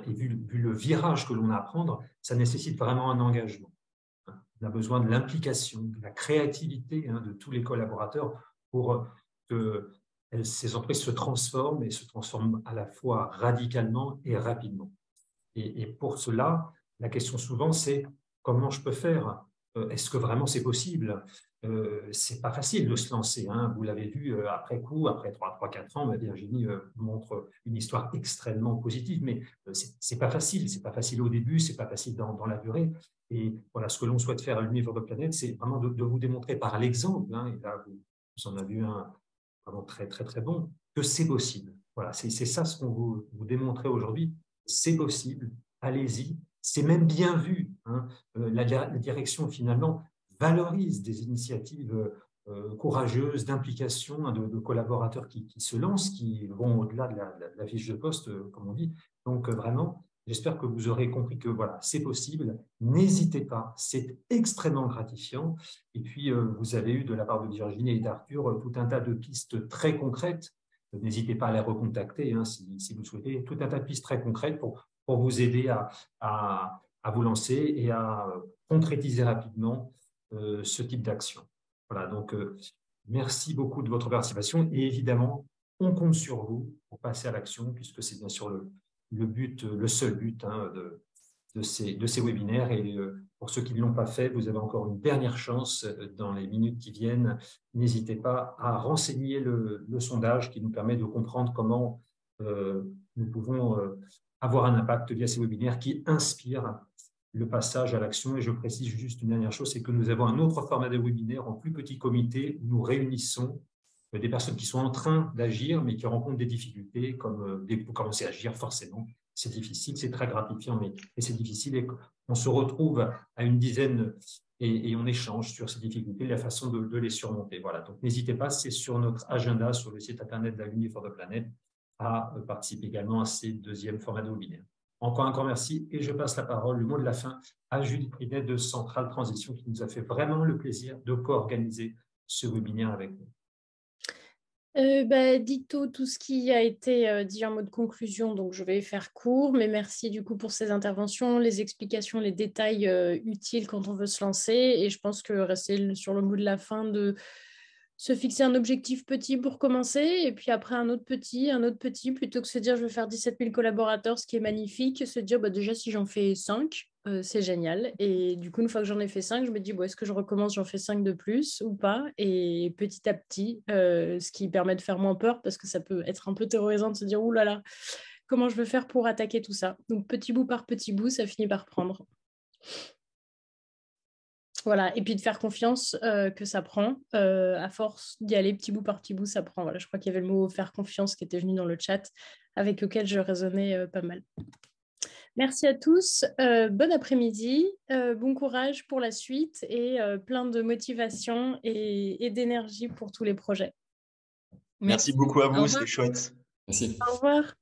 Et vu le virage que l'on a à prendre, ça nécessite vraiment un engagement. On a besoin de l'implication, de la créativité de tous les collaborateurs pour que ces entreprises se transforment et se transforment à la fois radicalement et rapidement. Et pour cela, la question souvent, c'est comment je peux faire? Est-ce que vraiment c'est possible? C'est pas facile de se lancer. Vous l'avez vu après coup, après 3-4 ans, Virginie montre une histoire extrêmement positive, mais c'est pas facile. C'est pas facile au début, c'est pas facile dans la durée. Et voilà, ce que l'on souhaite faire à l'Alumni for a Planet, c'est vraiment de vous démontrer par l'exemple, et là, vous en avez un vraiment très, très, très bon, que c'est possible. Voilà, c'est ça ce qu'on vous démontrer aujourd'hui. C'est possible, allez-y, c'est même bien vu. La direction, finalement, valorise des initiatives courageuses, d'implication de collaborateurs qui se lancent, qui vont au-delà de la fiche de poste, comme on dit. Donc, vraiment, j'espère que vous aurez compris que voilà, c'est possible. N'hésitez pas, c'est extrêmement gratifiant. Et puis, vous avez eu de la part de Virginie et d'Arthur tout un tas de pistes très concrètes. N'hésitez pas à les recontacter si vous souhaitez. Tout un tas de pistes très concrètes pour vous aider à vous lancer et à concrétiser rapidement ce type d'action. Voilà, donc merci beaucoup de votre participation et évidemment, on compte sur vous pour passer à l'action puisque c'est bien sûr le seul but de ces webinaires. Et pour ceux qui ne l'ont pas fait, vous avez encore une dernière chance dans les minutes qui viennent. N'hésitez pas à renseigner le sondage qui nous permet de comprendre comment nous pouvons avoir un impact via ces webinaires qui inspirent le passage à l'action. Et je précise juste une dernière chose, c'est que nous avons un autre format de webinaire en plus petit comité où nous réunissons des personnes qui sont en train d'agir mais qui rencontrent des difficultés, comme dès que vous commencez à agir, forcément, c'est difficile, c'est très gratifiant, mais c'est difficile. Et on se retrouve à une dizaine et on échange sur ces difficultés, la façon de les surmonter. Voilà, donc n'hésitez pas, c'est sur notre agenda, sur le site internet d'Alumni for a Planet, à participer également à ces deuxièmes formats de webinaire. Encore un grand merci et je passe la parole, le mot de la fin, à Julie Prinet de Centrale Transition qui nous a fait vraiment le plaisir de co-organiser ce webinaire avec nous. Dito tout ce qui a été dit en mode conclusion, donc je vais faire court, mais merci du coup pour ces interventions, les explications, les détails utiles quand on veut se lancer. Et je pense que rester sur le mot de la fin de se fixer un objectif petit pour commencer, et puis après un autre petit, plutôt que se dire je vais faire 17 000 collaborateurs, ce qui est magnifique, se dire déjà si j'en fais 5, c'est génial. Et du coup, une fois que j'en ai fait 5, je me dis est-ce que je recommence, j'en fais 5 de plus ou pas? Et petit à petit, ce qui permet de faire moins peur, parce que ça peut être un peu terrorisant de se dire oulala, comment je veux faire pour attaquer tout ça? Donc petit bout par petit bout, ça finit par prendre. Voilà, et puis de faire confiance que ça prend. À force d'y aller petit bout par petit bout, ça prend. Voilà, je crois qu'il y avait le mot faire confiance qui était venu dans le chat, avec lequel je raisonnais pas mal. Merci à tous. Bon après-midi. Bon courage pour la suite et plein de motivation et d'énergie pour tous les projets. Merci beaucoup à vous, c'était chouette. Merci. Au revoir.